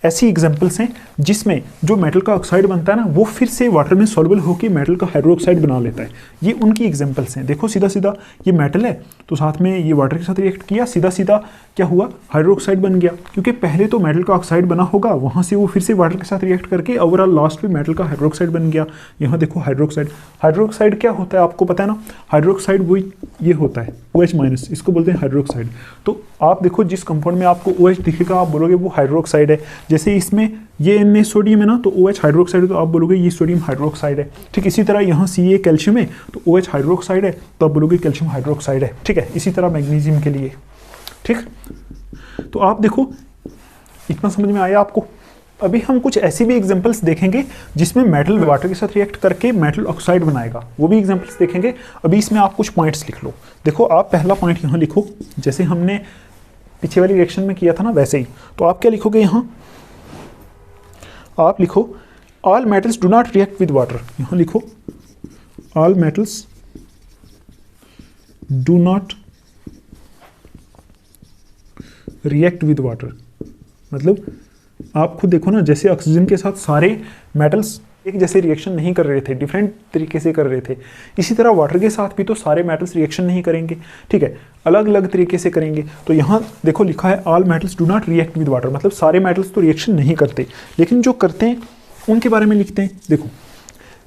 ऐसी एग्जांपल्स हैं जिसमें जो मेटल का ऑक्साइड बनता है ना, वो फिर से वाटर में सॉल्युबल होकर मेटल का हाइड्रोक्साइड बना लेता है। ये उनकी एग्जांपल्स हैं। देखो सीधा सीधा ये मेटल है तो साथ में ये वाटर के साथ रिएक्ट किया, सीधा सीधा क्या हुआ? हाइड्रोक्साइड बन गया, क्योंकि पहले तो मेटल का ऑक्साइड बना होगा, वहाँ से वो फिर से वाटर के साथ रिएक्ट करके ओवरऑल लास्ट में मेटल का हाइड्रोक्साइड बन गया। यहाँ देखो हाइड्रोक्साइड, हाइड्रोक्साइड क्या होता है आपको पता है ना? हाइड्रोक्साइड वही ये होता है OH-, इसको बोलते हैं हाइड्रोक्साइड। तो आप देखो जिस कंपाउंड में आपको OH दिखेगा आप बोलोगे वो हाइड्रोक्साइड है। जैसे इसमें ये Na सोडियम है ना, तो OH हाइड्रोक्साइड है तो आप बोलोगे ये सोडियम हाइड्रोक्साइड है, ठीक। इसी तरह यहाँ Ca कैल्शियम है तो OH हाइड्रोक्साइड है तो आप बोलोगे कैल्शियम हाइड्रोक्साइड है, ठीक है। इसी तरह मैग्नीशियम के लिए, ठीक। तो आप देखो इतना समझ में आया आपको। अभी हम कुछ ऐसी भी एग्जांपल्स देखेंगे जिसमें मेटल वाटर के साथ रिएक्ट करके मेटल ऑक्साइड बनाएगा, वो भी एग्जांपल्स देखेंगे। अभी इसमें आप कुछ पॉइंट्स लिख लो। देखो आप पहला पॉइंट यहाँ लिखो, जैसे हमने पीछे वाली रिएक्शन में किया था ना वैसे ही। तो आप क्या लिखोगे यहाँ? आप लिखो all metals do not react with water. यहाँ लिखो all metals do not react with water. मतलब आप खुद देखो ना, जैसे ऑक्सीजन के साथ सारे मेटल्स एक जैसे रिएक्शन नहीं कर रहे थे, डिफरेंट तरीके से कर रहे थे, इसी तरह वाटर के साथ भी तो सारे मेटल्स रिएक्शन नहीं करेंगे, ठीक है, अलग अलग तरीके से करेंगे। तो यहाँ देखो लिखा है all metals do not react with water, मतलब सारे मेटल्स तो रिएक्शन नहीं करते, लेकिन जो करते हैं उनके बारे में लिखते हैं। देखो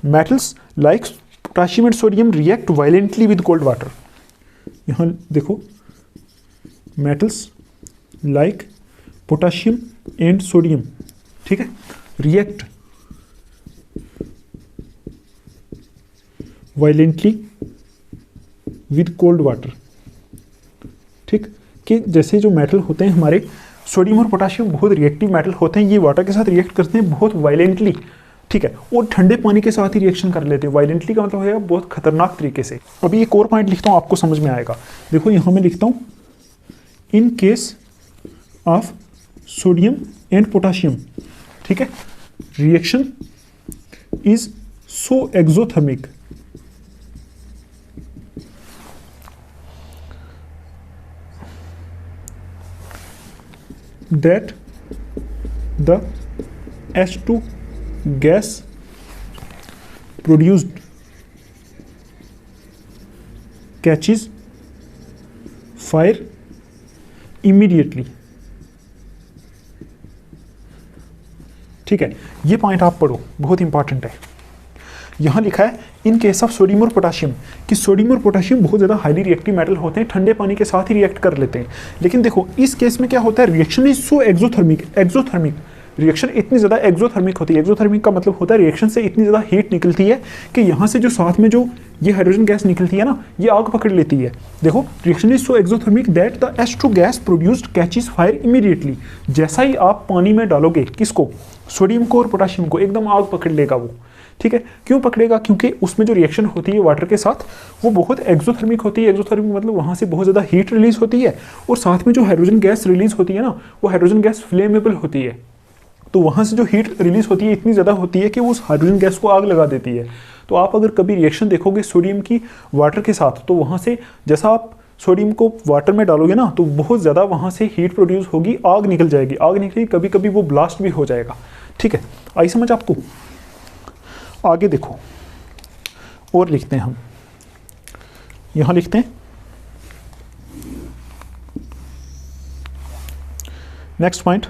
metals like potassium and sodium react violently with cold water. यहाँ देखो metals like potassium and sodium, ठीक है, react violently with cold water, ठीक। कि जैसे जो मेटल होते हैं हमारे सोडियम और पोटाशियम बहुत रिएक्टिव मेटल होते हैं, ये वाटर के साथ रिएक्ट करते हैं बहुत वायलेंटली, ठीक है, और ठंडे पानी के साथ ही रिएक्शन कर लेते हैं। वायलेंटली का मतलब है बहुत खतरनाक तरीके से। अभी एक और पॉइंट लिखता हूँ आपको समझ में आएगा। देखो यहाँ मैं लिखता हूँ in case of sodium and potassium, ठीक है, reaction is so exothermic that the H2 gas produced catches fire immediately, ठीक है। ये पॉइंट आप पढ़ो, बहुत इंपॉर्टेंट है। यहाँ लिखा है इन केस ऑफ सोडियम और पोटाशियम, कि सोडियम और पोटाशियम बहुत ज़्यादा हाईली रिएक्टिव मेटल होते हैं, ठंडे पानी के साथ ही रिएक्ट कर लेते हैं। लेकिन देखो इस केस में क्या होता है, reaction is so exothermic, exothermic reaction इतनी ज़्यादा एक्सोथर्मिक होती है। एक्सोथर्मिक का मतलब होता है रिएक्शन से इतनी ज़्यादा हीट निकलती है कि यहाँ से जो साथ में जो ये हाइड्रोजन गैस निकलती है ना, ये आग पकड़ लेती है। देखो reaction is so exothermic that the H2 gas produced catches fire immediately. जैसा ही आप पानी में डालोगे किसको, सोडियम को और पोटाशियम को, एकदम आग पकड़ लेगा वो, ठीक है। क्यों पकड़ेगा? क्योंकि उसमें जो रिएक्शन होती है वाटर के साथ वो बहुत एक्सोथर्मिक होती है। एक्सोथर्मिक मतलब वहाँ से बहुत ज़्यादा हीट रिलीज होती है, और साथ में जो हाइड्रोजन गैस रिलीज होती है ना, वो हाइड्रोजन गैस फ्लेमेबल होती है। तो वहाँ से जो हीट रिलीज होती है इतनी ज़्यादा होती है कि वो उस हाइड्रोजन गैस को आग लगा देती है। तो आप अगर कभी रिएक्शन देखोगे सोडियम की वाटर के साथ, तो वहाँ से जैसा आप सोडियम को वाटर में डालोगे ना, तो बहुत ज़्यादा वहाँ से हीट प्रोड्यूस होगी, आग निकल जाएगी। आग निकलेगी, कभी कभी वो ब्लास्ट भी हो जाएगा, ठीक है। आई समझ आपको? आगे देखो और लिखते हैं हम, यहाँ लिखते हैं next point,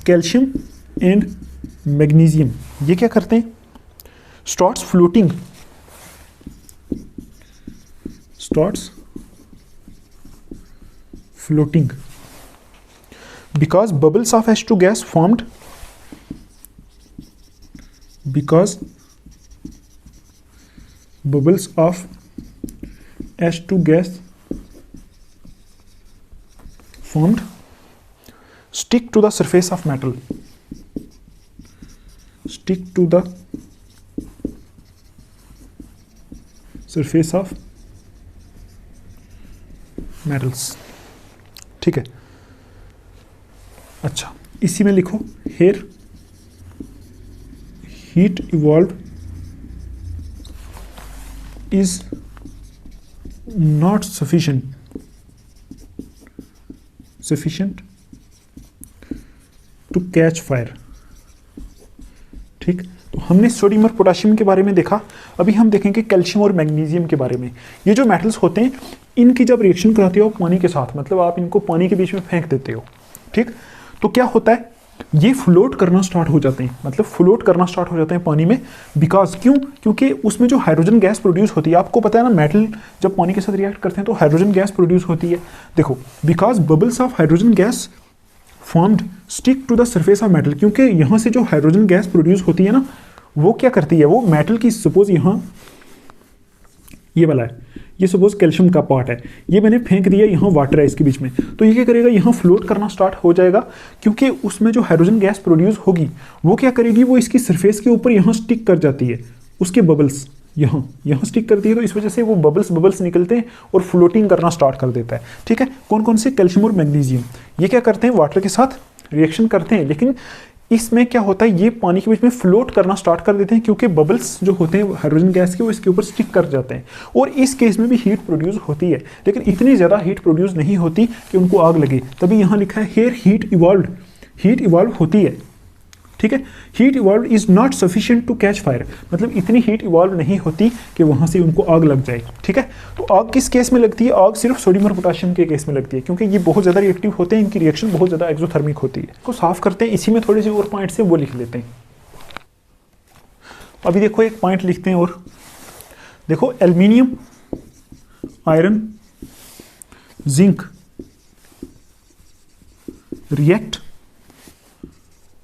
calcium and magnesium ये क्या करते हैं, starts floating starts floating because bubbles of H2 gas formed because bubbles of H2 gas formed stick to the surface of metal, stick to the surface of metals। ठीक है, अच्छा इसी में लिखो here heat evolved is not sufficient to catch fire। ठीक, तो हमने sodium और पोटेशियम के बारे में देखा, अभी हम देखेंगे कैल्शियम और मैग्नीशियम के बारे में। ये जो मेटल्स होते हैं इनकी जब रिएक्शन कराते हो पानी के साथ, मतलब आप इनको पानी के बीच में फेंक देते हो, ठीक, तो क्या होता है, ये फ्लोट करना स्टार्ट हो जाते हैं, मतलब फ्लोट करना स्टार्ट हो जाते हैं पानी में। बिकॉज क्यों, क्योंकि उसमें जो हाइड्रोजन गैस प्रोड्यूस होती है, आपको पता है ना मेटल जब पानी के साथ रिएक्ट करते हैं तो हाइड्रोजन गैस प्रोड्यूस होती है। देखो, because bubbles of hydrogen gas formed stick to the surface of metal, क्योंकि यहाँ से जो हाइड्रोजन गैस प्रोड्यूस होती है ना, वो क्या करती है, वो मेटल की, सपोज यहाँ ये वाला है, ये सपोज कैल्शियम का पार्ट है, ये मैंने फेंक दिया, यहाँ वाटर है इसके बीच में, तो ये क्या करेगा, यहाँ फ्लोट करना स्टार्ट हो जाएगा, क्योंकि उसमें जो हाइड्रोजन गैस प्रोड्यूस होगी वो क्या करेगी, वो इसकी सरफेस के ऊपर यहाँ स्टिक कर जाती है, उसके बबल्स यहाँ स्टिक करती है, तो इस वजह से वो बबल्स निकलते हैं और फ्लोटिंग करना स्टार्ट कर देता है। ठीक है, कौन कौन से, कैल्शियम और मैग्नीशियम, ये क्या करते हैं, वाटर के साथ रिएक्शन करते हैं, लेकिन इसमें क्या होता है, ये पानी के बीच में फ्लोट करना स्टार्ट कर देते हैं, क्योंकि बबल्स जो होते हैं हाइड्रोजन गैस के वो इसके ऊपर स्टिक कर जाते हैं, और इस केस में भी हीट प्रोड्यूस होती है, लेकिन इतनी ज़्यादा हीट प्रोड्यूस नहीं होती कि उनको आग लगे। तभी यहाँ लिखा है हियर हीट इवॉल्व होती है। ठीक है, heat evolve is not sufficient to catch fire, मतलब इतनी हीट इवॉल्व नहीं होती कि वहाँ से उनको आग लग जाए। ठीक है, तो आग किस केस में लगती है, आग सिर्फ सोडियम और पोटेशियम के केस में लगती है, क्योंकि ये बहुत ज़्यादा रिएक्टिव होते हैं, इनकी रिएक्शन बहुत ज़्यादा एक्सोथर्मिक होती है। इसको साफ करते हैं, इसी में थोड़े से और पॉइंट्स हैं वो लिख लेते हैं। अभी देखो एक पॉइंट लिखते हैं और देखो, aluminium, iron, zinc react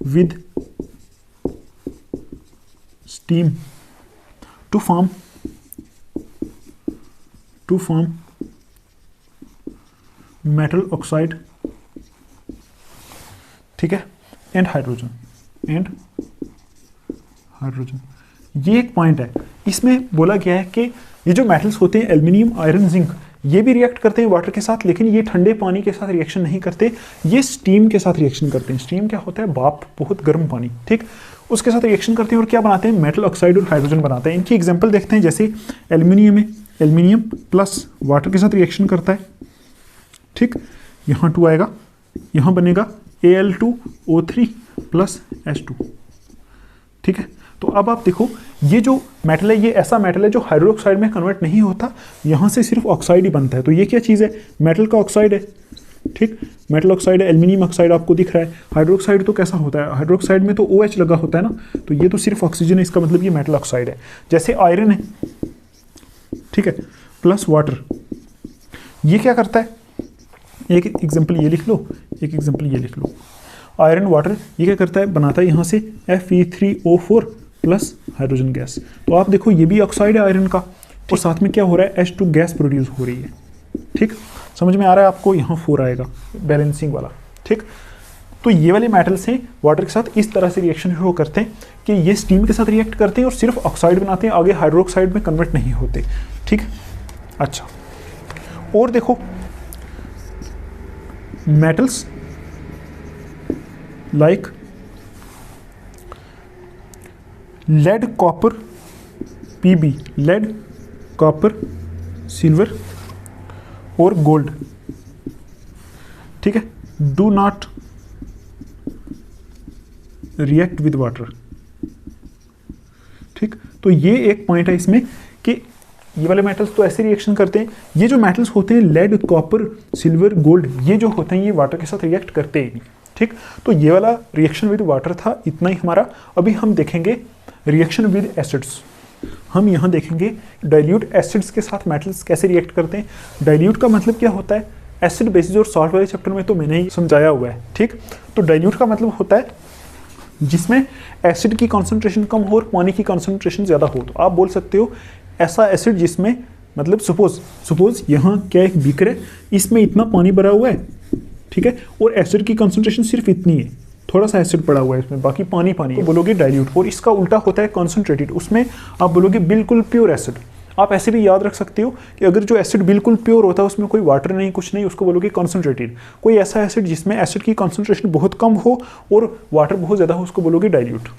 with steam to form metal oxide, ठीक है, एंड हाइड्रोजन ये एक पॉइंट है। इसमें बोला गया है कि ये जो मेटल्स होते हैं एल्यूमिनियम, आयरन, जिंक, ये भी रिएक्ट करते हैं वाटर के साथ, लेकिन ये ठंडे पानी के साथ रिएक्शन नहीं करते, ये स्टीम के साथ रिएक्शन करते हैं। स्टीम क्या होता है, भाप, बहुत गर्म पानी, ठीक, उसके साथ रिएक्शन करते हैं और क्या बनाते हैं, मेटल ऑक्साइड और हाइड्रोजन बनाते हैं। इनकी एग्जांपल देखते हैं, जैसे एल्यूमिनियम है, एल्यूमिनियम प्लस वाटर के साथ रिएक्शन करता है, ठीक, यहाँ 2 आएगा, यहाँ बनेगा Al2O3 प्लस H2। ठीक है, तो अब आप देखो, ये जो मेटल है, ये ऐसा मेटल है जो हाइड्रोक्साइड में कन्वर्ट नहीं होता, यहाँ से सिर्फ ऑक्साइड ही बनता है। तो ये क्या चीज़ है, मेटल का ऑक्साइड है। ठीक, मेटल ऑक्साइड है, एल्यूमिनियम ऑक्साइड आपको दिख रहा है। हाइड्रोक्साइड तो कैसा होता है, हाइड्रोक्साइड में तो OH लगा होता है ना, तो ये तो सिर्फ ऑक्सीजन है, इसका मतलब ये मेटल ऑक्साइड है। जैसे आयरन है, ठीक है, प्लस वाटर, ये क्या करता है, एक एग्जाम्पल ये लिख लो, एक एग्जाम्पल ये लिख लो। आयरन वाटर ये क्या करता है, बनाता है यहाँ से Fe3O4 प्लस हाइड्रोजन गैस। तो आप देखो, ये भी ऑक्साइड है आयरन का, और साथ में क्या हो रहा है, H2 गैस प्रोड्यूस हो रही है। ठीक, समझ में आ रहा है आपको, यहाँ 4 आएगा बैलेंसिंग वाला। ठीक, तो ये वाले मेटल्स हैं वाटर के साथ इस तरह से रिएक्शन शो करते हैं कि ये स्टीम के साथ रिएक्ट करते हैं और सिर्फ ऑक्साइड बनाते हैं, आगे हाइड्रोक्साइड में कन्वर्ट नहीं होते। ठीक, अच्छा, और देखो metals like lead, copper, Pb, lead, copper, silver और गोल्ड, ठीक है, do not react with water. ठीक, तो ये एक पॉइंट है इसमें कि ये वाले मेटल्स तो ऐसे रिएक्शन करते हैं, ये जो मेटल्स होते हैं लेड, कॉपर, सिल्वर, गोल्ड, ये जो होते हैं ये वाटर के साथ रिएक्ट करते ही नहीं। ठीक, तो ये वाला रिएक्शन विद वाटर था, इतना ही हमारा। अभी हम देखेंगे रिएक्शन विद एसिड्स। हम यहाँ देखेंगे डाइल्यूट एसिड्स के साथ मेटल्स कैसे रिएक्ट करते हैं। डाइल्यूट का मतलब क्या होता है, एसिड बेसिस और सॉल्ट वाले चैप्टर में तो मैंने ही समझाया हुआ है, ठीक। तो डाइल्यूट का मतलब होता है जिसमें एसिड की कॉन्सेंट्रेशन कम हो और पानी की कॉन्सेंट्रेशन ज़्यादा हो। तो आप बोल सकते हो ऐसा एसिड जिसमें, मतलब सपोज यहाँ क्या एक बीकर है, इसमें इतना पानी भरा हुआ है, ठीक है, और एसिड की कॉन्सेंट्रेशन सिर्फ इतनी है, थोड़ा सा एसिड पड़ा हुआ है इसमें, बाकी पानी तो बोलोगे डाइल्यूट। और इसका उल्टा होता है कॉन्सेंट्रेटेड, उसमें आप बोलोगे बिल्कुल प्योर एसिड। आप ऐसे भी याद रख सकते हो कि अगर जो एसिड बिल्कुल प्योर होता है, उसमें कोई वाटर नहीं, कुछ नहीं, उसको बोलोगे कॉन्सेंट्रेटेड। कोई ऐसा एसिड जिसमें एसिड की कॉन्सेंट्रेशन बहुत कम हो और वाटर बहुत ज़्यादा हो, उसको बोलोगे डाइल्यूट,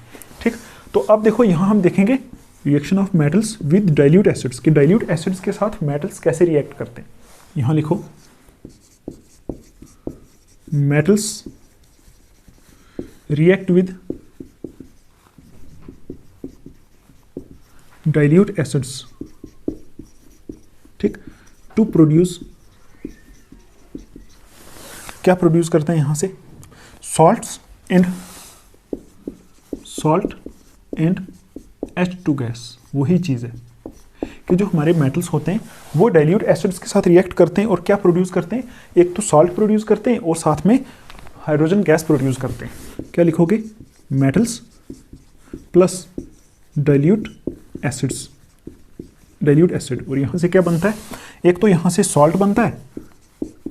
ठीक। तो अब देखो यहाँ हम देखेंगे reaction of metals with dilute acids, कि डाइल्यूट एसिड्स के साथ मेटल्स कैसे रिएक्ट करते हैं। यहाँ लिखो metals react with dilute acids, ठीक, टू प्रोड्यूस, क्या प्रोड्यूस करते हैं यहाँ से, सॉल्ट एंड H2 गैस। वही चीज़ है कि जो हमारे मेटल्स होते हैं वो डाइल्यूट एसिड्स के साथ रिएक्ट करते हैं और क्या प्रोड्यूस करते हैं, एक तो सॉल्ट प्रोड्यूस करते हैं और साथ में हाइड्रोजन गैस प्रोड्यूस करते हैं। क्या लिखोगे, metals plus dilute acids, dilute acid, और यहाँ से क्या बनता है, एक तो यहाँ से सॉल्ट बनता है,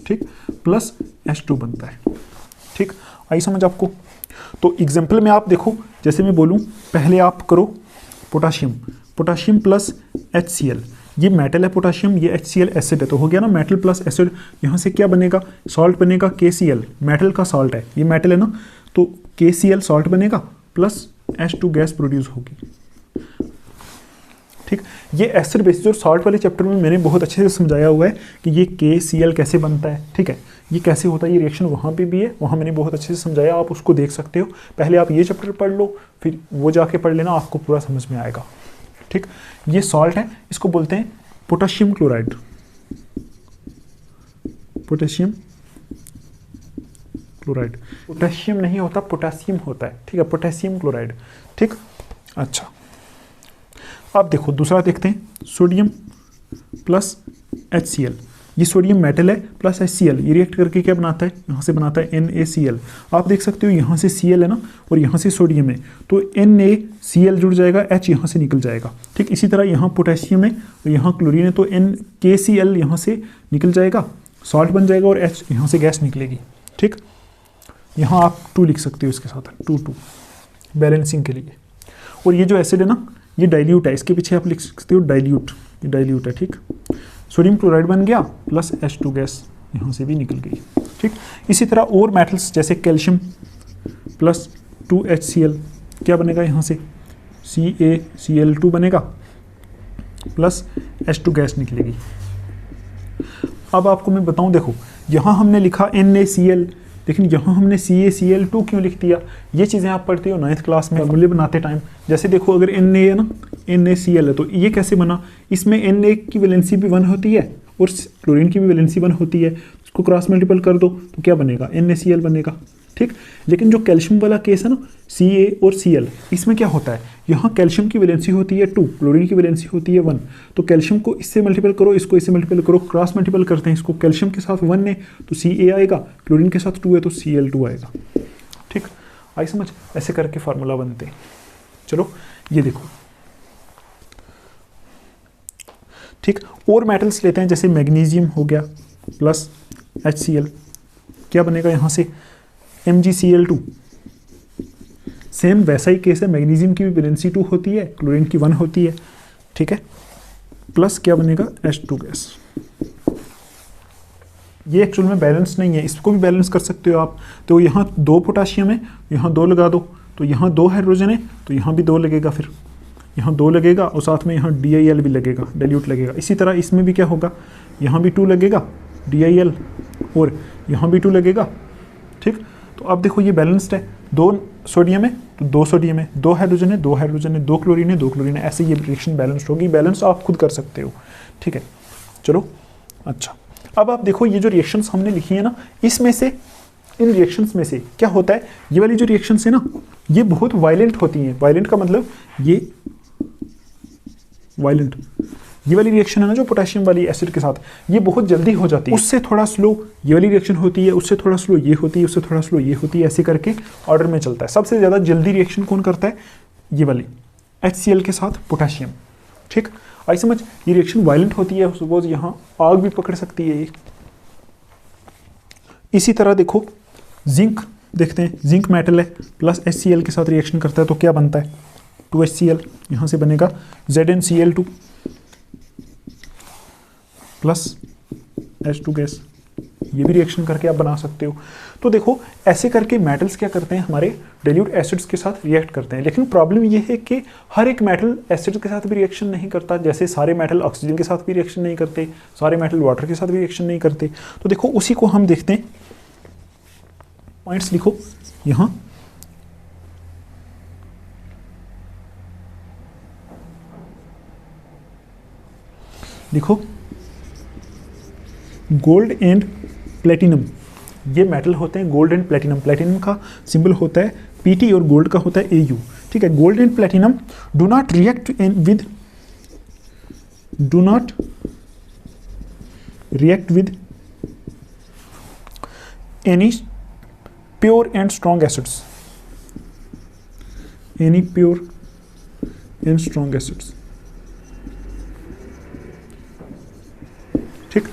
ठीक, प्लस H2 बनता है, ठीक। आई समझ आपको। तो एग्जाम्पल में आप देखो, जैसे मैं बोलूँ पहले आप करो पोटाशियम प्लस HCl, ये मेटल है पोटाशियम, ये HCl एसिड है, तो हो गया ना मेटल प्लस एसिड। यहाँ से क्या बनेगा, सॉल्ट बनेगा KCl, मेटल का सॉल्ट है, ये मेटल है ना, तो KCl सॉल्ट बनेगा प्लस H2 गैस प्रोड्यूस होगी, ठीक। ये एसिड बेसिस और सॉल्ट वाले चैप्टर में मैंने बहुत अच्छे से समझाया हुआ है कि ये KCl कैसे बनता है, ठीक है, ये कैसे होता है, ये रिएक्शन वहाँ पे भी है, वहाँ मैंने बहुत अच्छे से समझाया, आप उसको देख सकते हो। पहले आप ये चैप्टर पढ़ लो, फिर वो जाके पढ़ लेना, आपको पूरा समझ में आएगा, ठीक। ये सॉल्ट है, इसको बोलते हैं potassium chloride, potassium chloride, potassium नहीं होता, पोटेशियम होता है, ठीक है, पोटेशियम क्लोराइड, ठीक। अच्छा, अब देखो दूसरा देखते हैं, सोडियम प्लस HCl, ये सोडियम मेटल है प्लस HCl, ये रिएक्ट करके क्या बनाता है, यहाँ से बनाता है NaCl। आप देख सकते हो यहाँ से Cl है ना और यहाँ से सोडियम है, तो NaCl जुड़ जाएगा, H यहाँ से निकल जाएगा, ठीक। इसी तरह यहाँ पोटेशियम है और यहाँ क्लोरीन है, तो KCl यहाँ से निकल जाएगा, सॉल्ट बन जाएगा और H यहाँ से गैस निकलेगी, ठीक। यहाँ आप 2 लिख सकते हो इसके साथ, 2 बैलेंसिंग के लिए। और ये जो एसिड है ना, ये डाइल्यूट है, इसके पीछे आप लिख सकते हो डाइल्यूट, ये डाइल्यूट है, ठीक। सोडियम क्लोराइड बन गया प्लस H2 गैस यहाँ से भी निकल गई, ठीक। इसी तरह और मेटल्स जैसे कैल्शियम प्लस 2HCl, क्या बनेगा यहाँ से, CaCl2 बनेगा प्लस H2 गैस निकलेगी। अब आपको मैं बताऊँ, देखो यहाँ हमने लिखा NaCl, लेकिन यहाँ हमने CaCl2 क्यों लिख दिया, ये चीज़ें आप पढ़ते हो 9th क्लास में फॉर्मूले बनाते टाइम। जैसे देखो अगर Na है ना, NaCl है, तो ये कैसे बना, इसमें Na की वैलेंसी भी 1 होती है और क्लोरीन की भी वैलेंसी 1 होती है, इसको क्रॉस मल्टीपल कर दो तो क्या बनेगा, NaCl बनेगा, ठीक। लेकिन जो कैल्शियम वाला केस है ना, Ca और Cl, इसमें क्या होता है, यहाँ कैल्शियम की वैलेंसी होती है 2, क्लोरीन की वैलेंसी होती है 1, तो कैल्शियम को इससे मल्टीपल करो, इसको इससे मल्टीपल करो, क्रॉस मल्टीपल करते हैं, इसको कैल्शियम के साथ 1 है तो Ca आएगा, क्लोरीन के साथ 2 है तो Cl2 आएगा, ठीक। आई समझ, ऐसे करके फार्मूला बनते हैं। चलो ये देखो, ठीक। और मेटल्स लेते हैं, जैसे मैग्नीशियम हो गया प्लस HCl, क्या बनेगा यहाँ से, MgCl2। सेम वैसा ही केस है, मैग्नीशियम की भी वैलेंसी 2 होती है, क्लोरीन की 1 होती है, ठीक है, प्लस क्या बनेगा, H2 गैस। ये एक्चुअल में बैलेंस नहीं है, इसको भी बैलेंस कर सकते हो आप। तो यहाँ 2 पोटाशियम है, यहाँ 2 लगा दो, तो यहाँ 2 हाइड्रोजन है तो यहाँ भी 2 लगेगा, फिर यहाँ 2 लगेगा और साथ में यहाँ DIL भी लगेगा, डाइल्यूट लगेगा। इसी तरह इसमें भी क्या होगा, यहाँ भी 2 लगेगा DIL और यहाँ भी 2 लगेगा, ठीक। तो अब देखो ये बैलेंस्ड है, 2 सोडियम है तो 2 सोडियम है, 2 हाइड्रोजन है 2 हाइड्रोजन है, 2 क्लोरीन है 2 क्लोरीन है, ऐसे ये रिएक्शन बैलेंस्ड होगी। बैलेंस आप खुद कर सकते हो, ठीक है। चलो अच्छा, अब आप देखो ये जो रिएक्शंस हमने लिखी है ना, इसमें से, इन रिएक्शंस में से क्या होता है, ये वाली जो रिएक्शंस है ना, ये बहुत वायलेंट होती हैं। वायलेंट का मतलब ये वायलेंट। ये वाली रिएक्शन है ना जो पोटेशियम वाली एसिड के साथ, ये बहुत जल्दी हो जाती है, उससे थोड़ा स्लो ये वाली रिएक्शन होती है, उससे थोड़ा स्लो ये होती है, उससे थोड़ा स्लो ये होती है, ऐसे करके ऑर्डर में चलता है। सबसे ज़्यादा जल्दी रिएक्शन कौन करता है? ये वाली HCl के साथ पोटेशियम। ठीक, आई समझ। ये रिएक्शन वायलेंट होती है, सपोज यहाँ आग भी पकड़ सकती है ये। इसी तरह देखो जिंक देखते हैं, जिंक मेटल है प्लस HCl के साथ रिएक्शन करता है तो क्या बनता है? 2HCl, यहाँ से बनेगा ZnCl2 प्लस H2 गैस। ये भी रिएक्शन करके आप बना सकते हो। तो देखो ऐसे करके मेटल्स क्या करते हैं, हमारे डाइल्यूट एसिड्स के साथ रिएक्ट करते हैं। लेकिन प्रॉब्लम ये है कि हर एक मेटल एसिड के साथ भी रिएक्शन नहीं करता। जैसे सारे मेटल ऑक्सीजन के साथ भी रिएक्शन नहीं करते, सारे मेटल वाटर के साथ भी रिएक्शन नहीं करते। तो देखो उसी को हम देखते हैं, पॉइंट्स लिखो यहाँ। देखो गोल्ड एंड प्लेटिनम, ये मेटल होते हैं गोल्ड एंड प्लेटिनम। प्लेटिनम का सिंबल होता है Pt और गोल्ड का होता है Au। ठीक है, gold and platinum do not react with any pure and strong acids, any pure and strong acids. ठीक,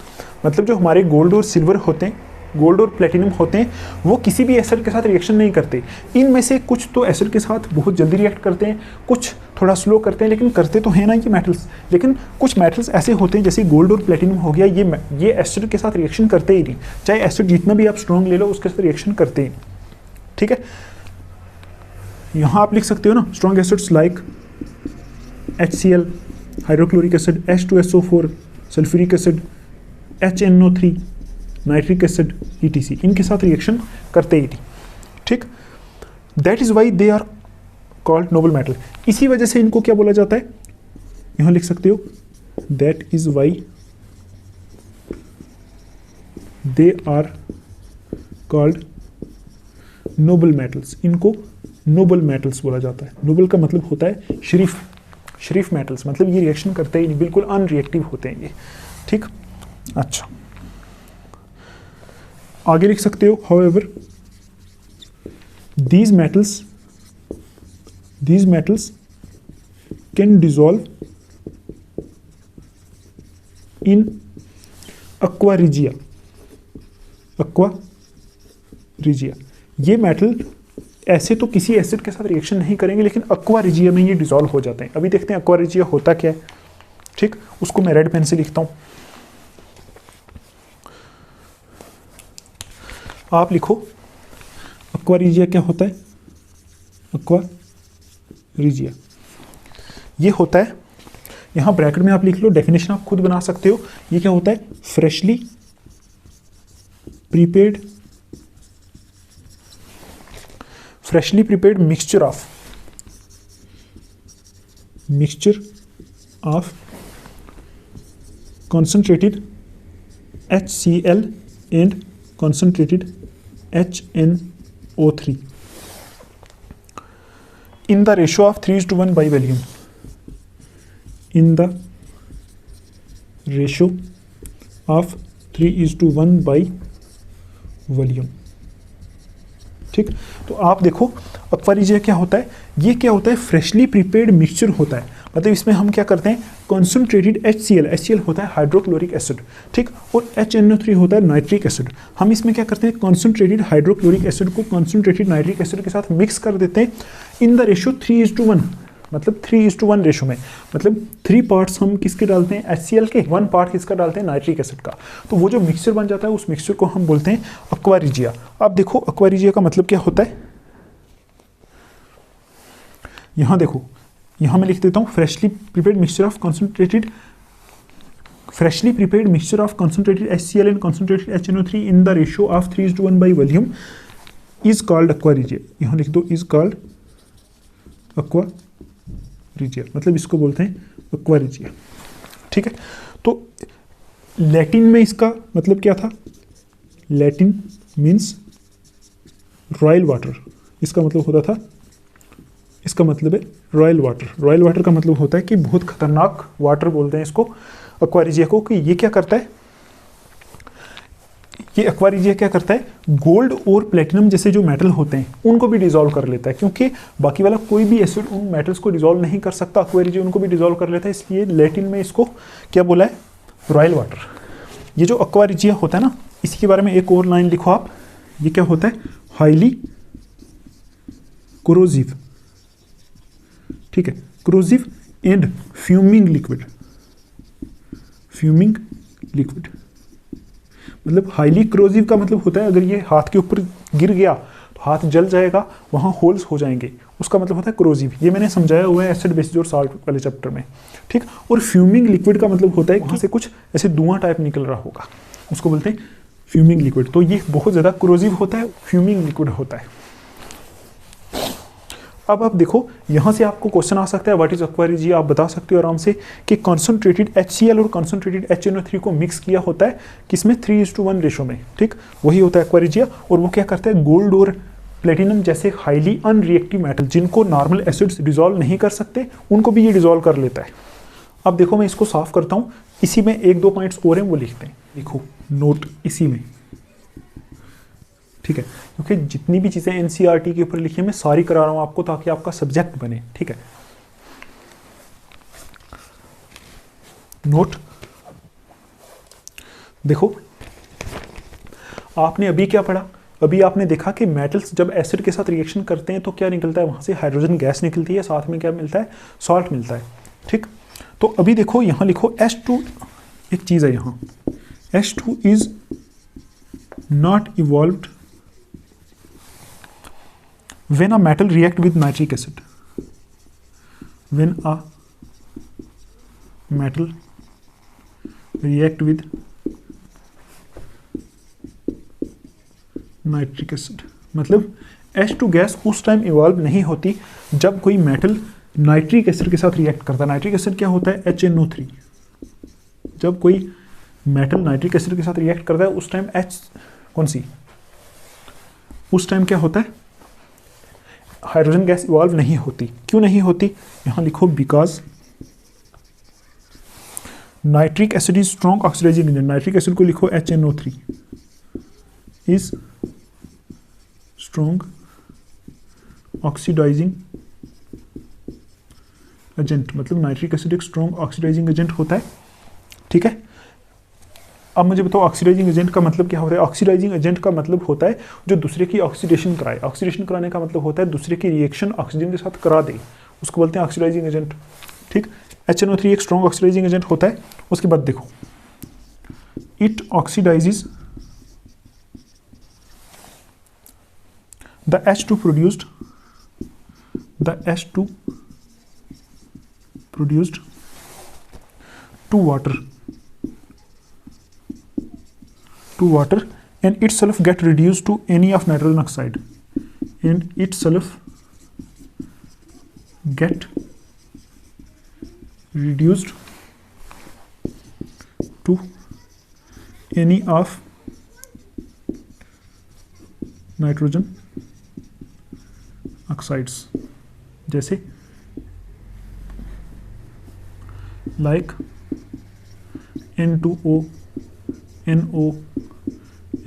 मतलब जो हमारे गोल्ड और सिल्वर होते हैं, गोल्ड और प्लेटिनम होते हैं, वो किसी भी एसिड के साथ रिएक्शन नहीं करते। इनमें से कुछ तो एसिड के साथ बहुत जल्दी रिएक्ट करते हैं, कुछ थोड़ा स्लो करते हैं, लेकिन करते तो हैं ना ये मेटल्स। लेकिन कुछ मेटल्स ऐसे होते हैं जैसे गोल्ड और प्लेटिनम हो गया, ये एसिड के साथ रिएक्शन करते ही नहीं, चाहे एसिड जितना भी आप स्ट्रॉन्ग ले लो उसके साथ रिएक्शन करते ही। ठीक है, यहाँ आप लिख सकते हो ना strong acids like HCl, hydrochloric acid, H2SO4, sulphuric acid, HNO3, nitric acid, ETC, इनके साथ रिएक्शन करते ही नहीं। ठीक, that is why they are called noble metal. इसी वजह से इनको क्या बोला जाता है, यहां लिख सकते हो that is why they are called noble metals. इनको नोबल मेटल्स बोला जाता है। नोबल का मतलब होता है शरीफ मेटल्स, मतलब ये रिएक्शन करते ही नहीं, बिल्कुल अनरिएक्टिव होते हैं ये। ठीक, अच्छा आगे लिख सकते हो however these metals can dissolve in aqua regia। ये मेटल ऐसे तो किसी एसिड के साथ रिएक्शन नहीं करेंगे, लेकिन aqua regia में ये डिसॉल्व हो जाते हैं। अभी देखते हैं aqua regia होता क्या है। ठीक, उसको मैं रेड पेन से लिखता हूं, आप लिखो aqua regia क्या होता है। aqua regia ये होता है, यहाँ ब्रैकेट में आप लिख लो, डेफिनेशन आप खुद बना सकते हो। ये क्या होता है, freshly prepared mixture of concentrated HCl and concentrated HNO3 in the ratio of 3:1 by volume। in the ratio of 3:1 by volume. ठीक, तो आप देखो aqua regia क्या होता है, ये क्या होता है, फ्रेशली प्रिपेयर्ड मिक्सचर होता है। मतलब इसमें हम क्या करते हैं, कॉन्सेंट्रेटेड HCl होता है हाइड्रोक्लोरिक एसिड। ठीक, और HNO3 होता है नाइट्रिक एसिड। हम इसमें क्या करते हैं, कॉन्सेंट्रेटेड हाइड्रोक्लोरिक एसिड को कॉन्सेंट्रेटेड नाइट्रिक एसिड के साथ मिक्स कर देते हैं इन द रेशियो 3:1, मतलब 3:1 रेशो में। मतलब 3 पार्ट्स हम किसके डालते हैं, HCl के, 1 पार्ट किसका डालते हैं, नाइट्रिक एसिड का। तो वो जो मिक्सचर बन जाता है उस मिक्सचर को हम बोलते हैं aqua regia। अब देखो aqua regia का मतलब क्या होता है, यहां देखो, यहां मैं लिख देता हूं freshly prepared mixture of concentrated HCl and concentrated HNO3 in the ratio of 3:1 by volume is called aqua regia। यहां लिख दो is called aqua regia, मतलब इसको बोलते हैं aqua regia। ठीक है, तो लैटिन में इसका मतलब क्या था, लैटिन मीन्स रॉयल वाटर, इसका मतलब होता था इसका मतलब है रॉयल वाटर। रॉयल वाटर का मतलब होता है कि बहुत खतरनाक वाटर बोलते हैं इसको एक्वा रिजिया को, कि ये क्या करता है, ये एक्वा रिजिया क्या करता है, गोल्ड और प्लेटिनम जैसे जो मेटल होते हैं उनको भी डिसॉल्व कर लेता है, क्योंकि बाकी वाला कोई भी एसिड उन मेटल्स को डिसॉल्व नहीं कर सकता, एक्वा रिजिया उनको भी डिसॉल्व कर लेता है, इसलिए लैटिन में इसको क्या बोला है, रॉयल वाटर। ये जो एक्वा रिजिया होता है ना, इसी के बारे में एक और लाइन लिखो आप, ये क्या होता है, हाईली कोरोसिव, ठीक है, corrosive and fuming liquid. Fuming liquid मतलब हाईली कोरोसिव का मतलब होता है अगर ये हाथ के ऊपर गिर गया तो हाथ जल जाएगा, वहाँ होल्स हो जाएंगे, उसका मतलब होता है कोरोसिव। ये मैंने समझाया हुआ है एसिड बेसिस और साल्ट वाले चैप्टर में, ठीक। और फ्यूमिंग लिक्विड का मतलब होता है वहाँ से कुछ ऐसे धुआं टाइप निकल रहा होगा, उसको बोलते हैं फ्यूमिंग लिक्विड। तो ये बहुत ज़्यादा कोरोसिव होता है, फ्यूमिंग लिक्विड होता है। अब आप देखो यहाँ से आपको क्वेश्चन आ सकता है व्हाट इज एक्वा रिजिया, आप बता सकते हो आराम से कि कॉन्सनट्रेटेड HCl और कॉन्सनट्रेटेड HNO3 को मिक्स किया होता है किसमें, 3:1 रेशो में, ठीक, वही होता है एक्वा रिजिया। और वो क्या करता है, गोल्ड और प्लेटिनम जैसे हाईली अनरिएक्टिव मेटल जिनको नॉर्मल एसिड्स डिसॉल्व नहीं कर सकते उनको भी ये डिसॉल्व कर लेता है। अब देखो मैं इसको साफ करता हूँ, इसी में 1-2 पॉइंट्स और हैं वो लिखते हैं, लिखो नोट इसी में, ठीक है, क्योंकि जितनी भी चीज़ें NCERT के ऊपर लिखी है मैं सारी करा रहा हूँ आपको ताकि आपका सब्जेक्ट बने, ठीक है। नोट देखो, आपने अभी क्या पढ़ा, अभी आपने देखा कि मेटल्स जब एसिड के साथ रिएक्शन करते हैं तो क्या निकलता है, वहाँ से हाइड्रोजन गैस निकलती है, साथ में क्या मिलता है, सॉल्ट मिलता है, ठीक। तो अभी देखो यहाँ लिखो H2, एक चीज़ है यहाँ, H2 is not evolved when a metal react with nitric acid. When a metal react with nitric acid, मतलब H2 गैस उस टाइम इवॉल्व नहीं होती जब कोई मेटल नाइट्रिक एसिड के साथ रिएक्ट करता है। नाइट्रिक एसिड क्या होता है, HNO3। जब कोई मेटल नाइट्रिक एसिड के साथ रिएक्ट करता है उस टाइम कौन सी, उस टाइम क्या होता है, हाइड्रोजन गैस इवॉल्व नहीं होती। क्यों नहीं होती, यहाँ लिखो because nitric acid is strong oxidising agent. Nitric acid को लिखो HNO3 is strong oxidising agent, मतलब नाइट्रिक एसिड एक स्ट्रॉन्ग ऑक्सीडाइजिंग एजेंट होता है, ठीक है। अब मुझे बताओ ऑक्सीडाइजिंग एजेंट का मतलब क्या होता है। ऑक्सीडाइजिंग एजेंट का मतलब होता है जो दूसरे की ऑक्सीडेशन कराए। ऑक्सीडेशन कराने का मतलब होता है दूसरे की रिएक्शन ऑक्सीजन के साथ करा दे, उसको बोलते हैं ऑक्सीडाइजिंग एजेंट, ठीक। HNO3 एक स्ट्रॉन्ग ऑक्सीडाइजिंग एजेंट होता है। उसके बाद देखो it oxidises the H2 produced to water and itself get reduced to any of nitrogen oxide and itself get reduced to any of nitrogen oxides, जैसे like N2O, NO,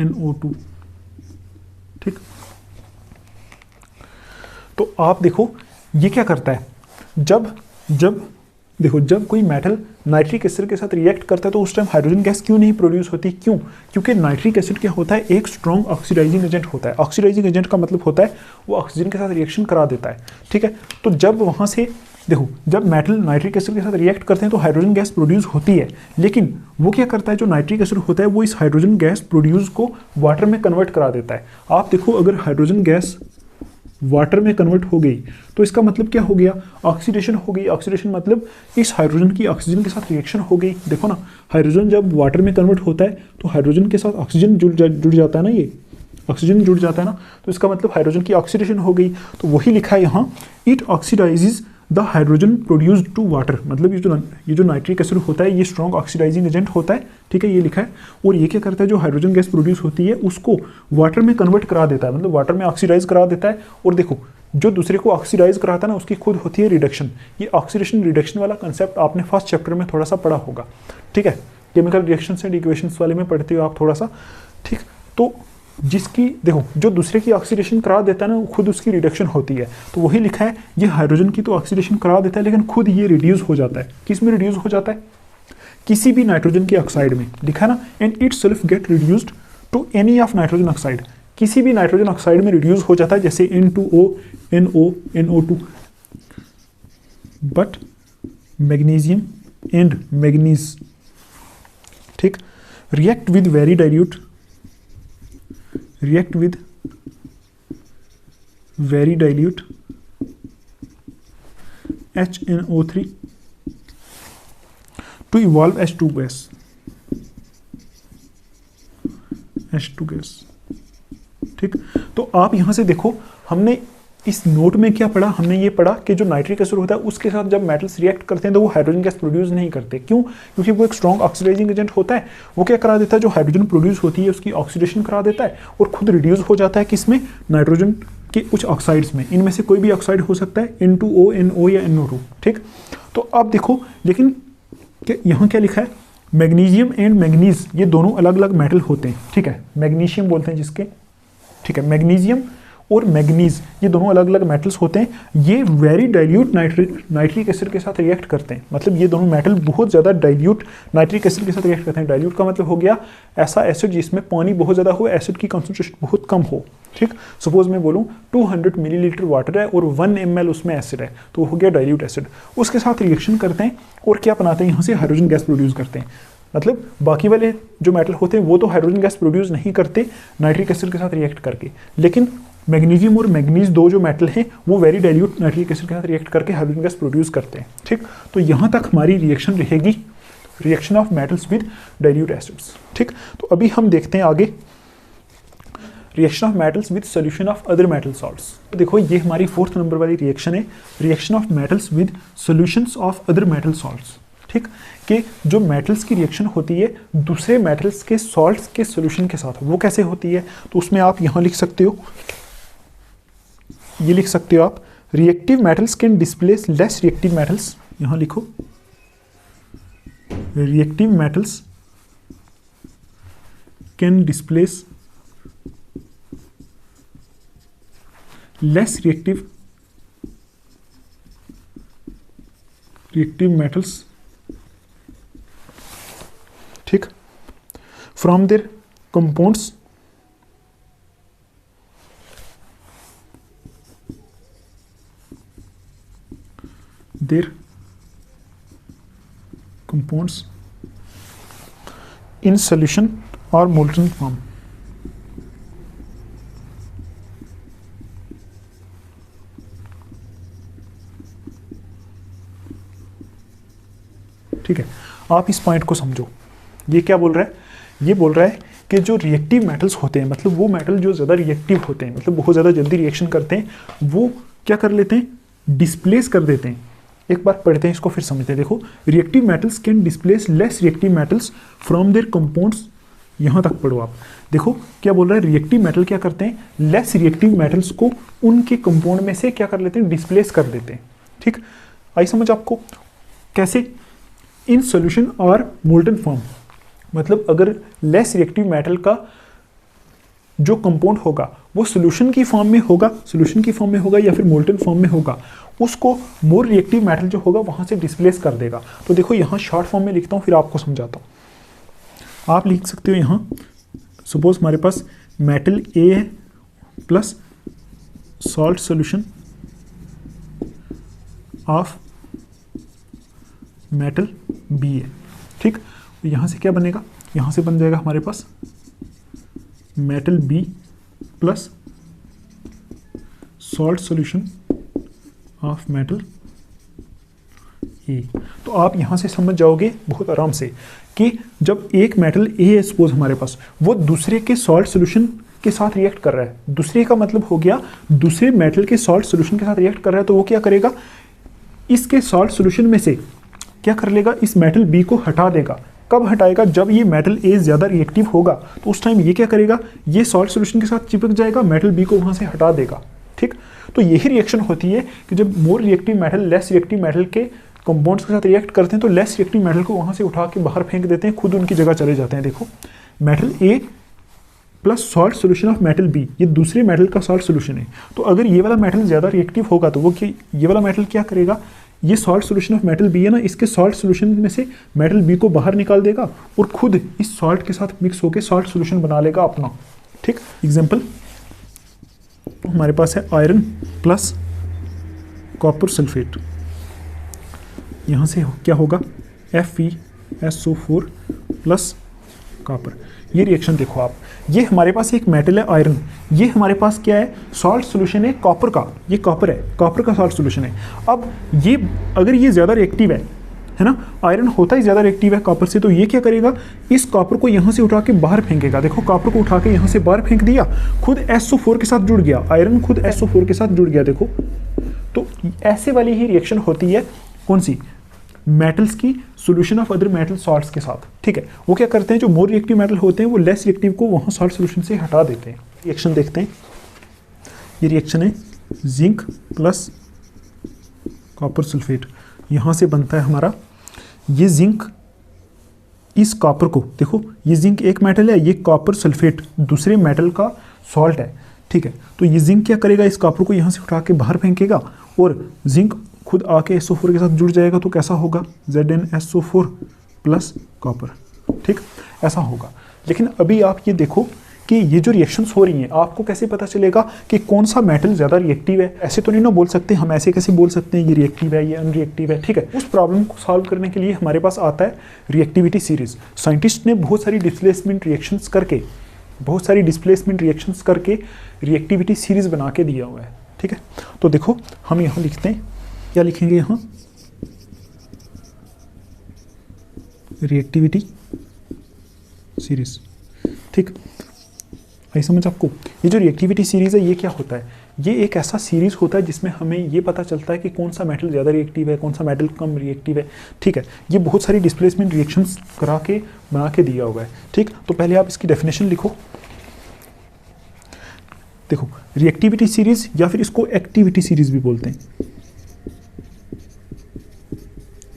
NO2, ठीक। तो आप देखो ये क्या करता है, जब देखो जब कोई मेटल नाइट्रिक एसिड के साथ रिएक्ट करता है तो उस टाइम हाइड्रोजन गैस क्यों नहीं प्रोड्यूस होती, क्यों, क्योंकि नाइट्रिक एसिड क्या होता है, एक स्ट्रॉन्ग ऑक्सीडाइजिंग एजेंट होता है। ऑक्सीडाइजिंग एजेंट का मतलब होता है वो ऑक्सीजन के साथ रिएक्शन करा देता है, ठीक है। तो जब वहाँ से देखो जब मेटल नाइट्रिक एसिड के साथ रिएक्ट करते हैं तो हाइड्रोजन गैस प्रोड्यूस होती है, लेकिन वो क्या करता है, जो नाइट्रिक एसिड होता है वो इस हाइड्रोजन गैस प्रोड्यूस को वाटर में कन्वर्ट करा देता है। आप देखो अगर हाइड्रोजन गैस वाटर में कन्वर्ट हो गई तो इसका मतलब क्या हो गया, ऑक्सीडेशन हो गई। ऑक्सीडेशन मतलब इस हाइड्रोजन की ऑक्सीजन के साथ रिएक्शन हो गई। देखो ना, हाइड्रोजन जब वाटर में कन्वर्ट होता है तो हाइड्रोजन के साथ ऑक्सीजन जुड़ जाता है ना, ये ऑक्सीजन जुड़ जाता है ना, तो इसका मतलब हाइड्रोजन की ऑक्सीडेशन हो गई। तो वही लिखा है यहाँ, it oxidises the hydrogen produced to water, मतलब ये जो नाइट्रिक एसिड होता है ये स्ट्रॉन्ग ऑक्सीडाइजिंग एजेंट होता है, ठीक है, ये लिखा है। और ये क्या करता है, जो हाइड्रोजन गैस प्रोड्यूस होती है उसको वाटर में कन्वर्ट करा देता है, मतलब वाटर में ऑक्सीडाइज करा देता है। और देखो जो दूसरे को ऑक्सीडाइज कराता है ना उसकी खुद होती है रिडक्शन। ये ऑक्सीडेशन रिडक्शन वाला कंसेप्ट आपने फर्स्ट चैप्टर में थोड़ा सा पढ़ा होगा, ठीक है, केमिकल रिएक्शंस एंड इक्वेशंस वाले में पढ़ते हो आप थोड़ा सा, ठीक। तो जिसकी देखो जो दूसरे की ऑक्सीडेशन करा देता है ना खुद उसकी रिडक्शन होती है, तो वही लिखा है ये हाइड्रोजन की तो ऑक्सीडेशन करा देता है लेकिन खुद ये रिड्यूस हो जाता है। किस में रिड्यूस हो जाता है? किसी भी नाइट्रोजन की ऑक्साइड में, लिखा ना, and itself get reduced to any of nitrogen oxide, किसी भी नाइट्रोजन ऑक्साइड में रिड्यूस हो जाता है, जैसे N2O, NO, NO2, but magnesium and manganese, ठीक, react with very dilute, react with very dilute HNO3 to evolve H2 gas, ठीक। तो आप यहां से देखो हमने इस नोट में क्या पढ़ा, हमने ये पढ़ा कि जो नाइट्रिक एसिड होता है उसके साथ जब मेटल्स रिएक्ट करते हैं तो वो हाइड्रोजन गैस प्रोड्यूस नहीं करते। क्यों? क्योंकि वो एक स्ट्रॉन्ग ऑक्सीडाइजिंग एजेंट होता है। वो क्या करा देता है, जो हाइड्रोजन प्रोड्यूस होती है उसकी ऑक्सीडेशन करा देता है और खुद रिड्यूस हो जाता है किसमें, नाइट्रोजन के कुछ ऑक्साइड्स में। इनमें से कोई भी ऑक्साइड हो सकता है, N2O, NO या NO2, ठीक। तो अब देखो लेकिन यहाँ क्या लिखा है, मैग्नीशियम एंड मैग्नीज ये दोनों अलग अलग मेटल होते हैं, ठीक है, मैग्नीशियम बोलते हैं जिसके, ठीक है, मैग्नीशियम और मैग्नीज ये दोनों अलग अलग मेटल्स होते हैं। ये वेरी डाइल्यूट नाइट्रिक एसिड के साथ रिएक्ट करते हैं, मतलब ये दोनों मेटल बहुत ज़्यादा डाइल्यूट नाइट्रिक एसिड के साथ रिएक्ट करते हैं। डाइल्यूट का मतलब हो गया ऐसा एसिड जिसमें पानी बहुत ज़्यादा हो, एसिड की कॉन्सेंट्रेशन बहुत कम हो, ठीक। सपोज मैं बोलूँ 200 मिलीलीटर वाटर है और 1 ml उसमें एसिड है, तो हो गया डाइल्यूट एसिड। उसके साथ रिएक्शन करते हैं और क्या बनाते हैं, यहाँ से हाइड्रोजन गैस प्रोड्यूस करते हैं। मतलब बाकी वाले जो मेटल होते हैं वो तो हाइड्रोजन गैस प्रोड्यूस नहीं करते नाइट्रिक एसिड के साथ रिएक्ट करके, लेकिन मैग्नीशियम और मैग्नीज दो जो मेटल हैं वो वेरी डाइल्यूट नाइट्रिक एसिड के साथ रिएक्ट करके हाइड्रोजन गैस प्रोड्यूस करते हैं, ठीक। तो यहाँ तक हमारी रिएक्शन रहेगी, reaction of metals with dilute acids, ठीक। तो अभी हम देखते हैं आगे reaction of metals with solution of other metal salts. तो देखो ये हमारी 4th नंबर वाली रिएक्शन है, reaction of metals with solutions of other metal salts, ठीक। कि जो मेटल्स की रिएक्शन होती है दूसरे मेटल्स के सॉल्ट्स के सोल्यूशन के साथ, वो कैसे होती है, तो उसमें आप यहाँ लिख सकते हो, ये लिख सकते हो आप, reactive metals can displace less reactive metals, यहां लिखो reactive metals can displace less reactive metals, ठीक, from their compounds their compounds in solution or molten form, ठीक है। आप इस पॉइंट को समझो, ये क्या बोल रहा है, ये बोल रहा है कि जो रिएक्टिव मेटल्स होते हैं, मतलब वो मेटल जो ज़्यादा रिएक्टिव होते हैं, मतलब बहुत ज़्यादा जल्दी रिएक्शन करते हैं, वो क्या कर लेते हैं, डिस्प्लेस कर देते हैं। एक बार पढ़ते हैं इसको फिर समझते हैं। देखो reactive metals can displace less reactive metals from their compounds, यहाँ तक पढ़ो आप। देखो क्या बोल रहा है, रिएक्टिव मेटल क्या करते हैं, लेस रिएक्टिव मेटल्स को उनके कंपाउंड में से क्या कर लेते हैं, डिस्प्लेस कर देते हैं, ठीक। आई समझ आपको कैसे, इन सोल्यूशन और मोल्टन फॉर्म, मतलब अगर लेस रिएक्टिव मेटल का जो कंपाउंड होगा वो सोल्यूशन की फॉर्म में होगा, या फिर मोल्टन फॉर्म में होगा, उसको मोर रिएक्टिव मेटल जो होगा वहां से डिस्प्लेस कर देगा। तो देखो यहाँ शॉर्ट फॉर्म में लिखता हूँ फिर आपको समझाता हूँ। आप लिख सकते हो यहाँ, सपोज हमारे पास मेटल ए है plus salt solution of metal B है, ठीक। तो यहाँ से क्या बनेगा, यहाँ से बन जाएगा हमारे पास metal B plus salt solution of metal A. तो आप यहाँ से समझ जाओगे बहुत आराम से कि जब एक मेटल ए है सपोज हमारे पास, वो दूसरे के सॉल्ट सॉल्यूशन के साथ रिएक्ट कर रहा है, दूसरे का मतलब हो गया दूसरे मेटल के सॉल्ट सॉल्यूशन के साथ रिएक्ट कर रहा है, तो वो क्या करेगा, इसके सॉल्ट सॉल्यूशन में से क्या कर लेगा, इस मेटल बी को हटा देगा। कब हटाएगा, जब ये मेटल ए ज़्यादा रिएक्टिव होगा, तो उस टाइम ये क्या करेगा, ये सॉल्ट सॉल्यूशन के साथ चिपक जाएगा, मेटल बी को वहाँ से हटा देगा, ठीक। तो यही रिएक्शन होती है कि जब more reactive metal less reactive metal के कंपाउंड्स के साथ रिएक्ट करते हैं तो लेस रिएक्टिव मेटल को वहाँ से उठा के बाहर फेंक देते हैं, खुद उनकी जगह चले जाते हैं। देखो metal A plus salt solution of metal B, ये दूसरे मेटल का सॉल्ट सोल्यूशन है। तो अगर ये वाला मेटल ज़्यादा रिएक्टिव होगा तो वो ये वाला मेटल क्या करेगा, ये salt solution of metal B है ना, इसके सॉल्ट सोल्यूशन में से मेटल बी को बाहर निकाल देगा और खुद इस सॉल्ट के साथ मिक्स होकर सॉल्ट सोल्यूशन बना लेगा अपना। ठीक, एग्जाम्पल हमारे पास है आयरन प्लस कॉपर सल्फेट, यहाँ से क्या होगा FeSO4 प्लस कॉपर। ये रिएक्शन देखो आप, ये हमारे पास एक मेटल है आयरन, ये हमारे पास क्या है सॉल्ट सोल्यूशन है कॉपर का, ये कॉपर है, कॉपर का सॉल्ट सोल्यूशन है। अब ये अगर ये ज़्यादा रिएक्टिव है ना, आयरन होता ही ज़्यादा रिएक्टिव है कॉपर से, तो ये क्या करेगा, इस कॉपर को यहाँ से उठा के बाहर फेंकेगा। देखो कॉपर को उठा के यहाँ से बाहर फेंक दिया, खुद SO4 के साथ जुड़ गया, आयरन खुद SO4 के साथ जुड़ गया। देखो तो ऐसे वाली ही रिएक्शन होती है कौन सी, मेटल्स की solution of other metal salts के साथ। ठीक है, वो क्या करते हैं, जो मोर रिएक्टिव मेटल होते हैं वो लेस रिएक्टिव को वहाँ सॉल्ट सॉल्यूशन से हटा देते हैं। रिएक्शन देखते हैं, ये रिएक्शन है जिंक प्लस कॉपर सल्फेट, यहाँ से बनता है हमारा ये जिंक इस कॉपर को, देखो ये जिंक एक मेटल है, ये कॉपर सल्फेट दूसरे मेटल का सॉल्ट है। ठीक है, तो ये जिंक क्या करेगा, इस कॉपर को यहाँ से उठा के बाहर फेंकेगा और जिंक खुद आके SO4 के साथ जुड़ जाएगा, तो कैसा होगा ZnSO4 प्लस कॉपर। ठीक, ऐसा होगा। लेकिन अभी आप ये देखो कि ये जो रिएक्शंस हो रही हैं, आपको कैसे पता चलेगा कि कौन सा मेटल ज़्यादा रिएक्टिव है। ऐसे तो नहीं ना बोल सकते हम, ऐसे कैसे बोल सकते हैं ये रिएक्टिव है ये अनरिएक्टिव है। ठीक है, उस प्रॉब्लम को सॉल्व करने के लिए हमारे पास आता है रिएक्टिविटी सीरीज। साइंटिस्ट ने बहुत सारी डिस्प्लेसमेंट रिएक्शंस करके रिएक्टिविटी सीरीज बना के दिया हुआ है। ठीक है, तो देखो हम यहाँ लिखते हैं, क्या लिखेंगे यहाँ, रिएक्टिविटी सीरीज। ठीक, आई समझ आपको। ये जो रिएक्टिविटी सीरीज है ये क्या होता है, ये एक ऐसा सीरीज होता है जिसमें हमें ये पता चलता है कि कौन सा मेटल ज़्यादा रिएक्टिव है, कौन सा मेटल कम रिएक्टिव है। ठीक है, ये बहुत सारी डिस्प्लेसमेंट रिएक्शंस करा के बना के दिया हुआ है। ठीक, तो पहले आप इसकी डेफिनेशन लिखो। देखो रिएक्टिविटी सीरीज या फिर इसको एक्टिविटी सीरीज भी बोलते हैं,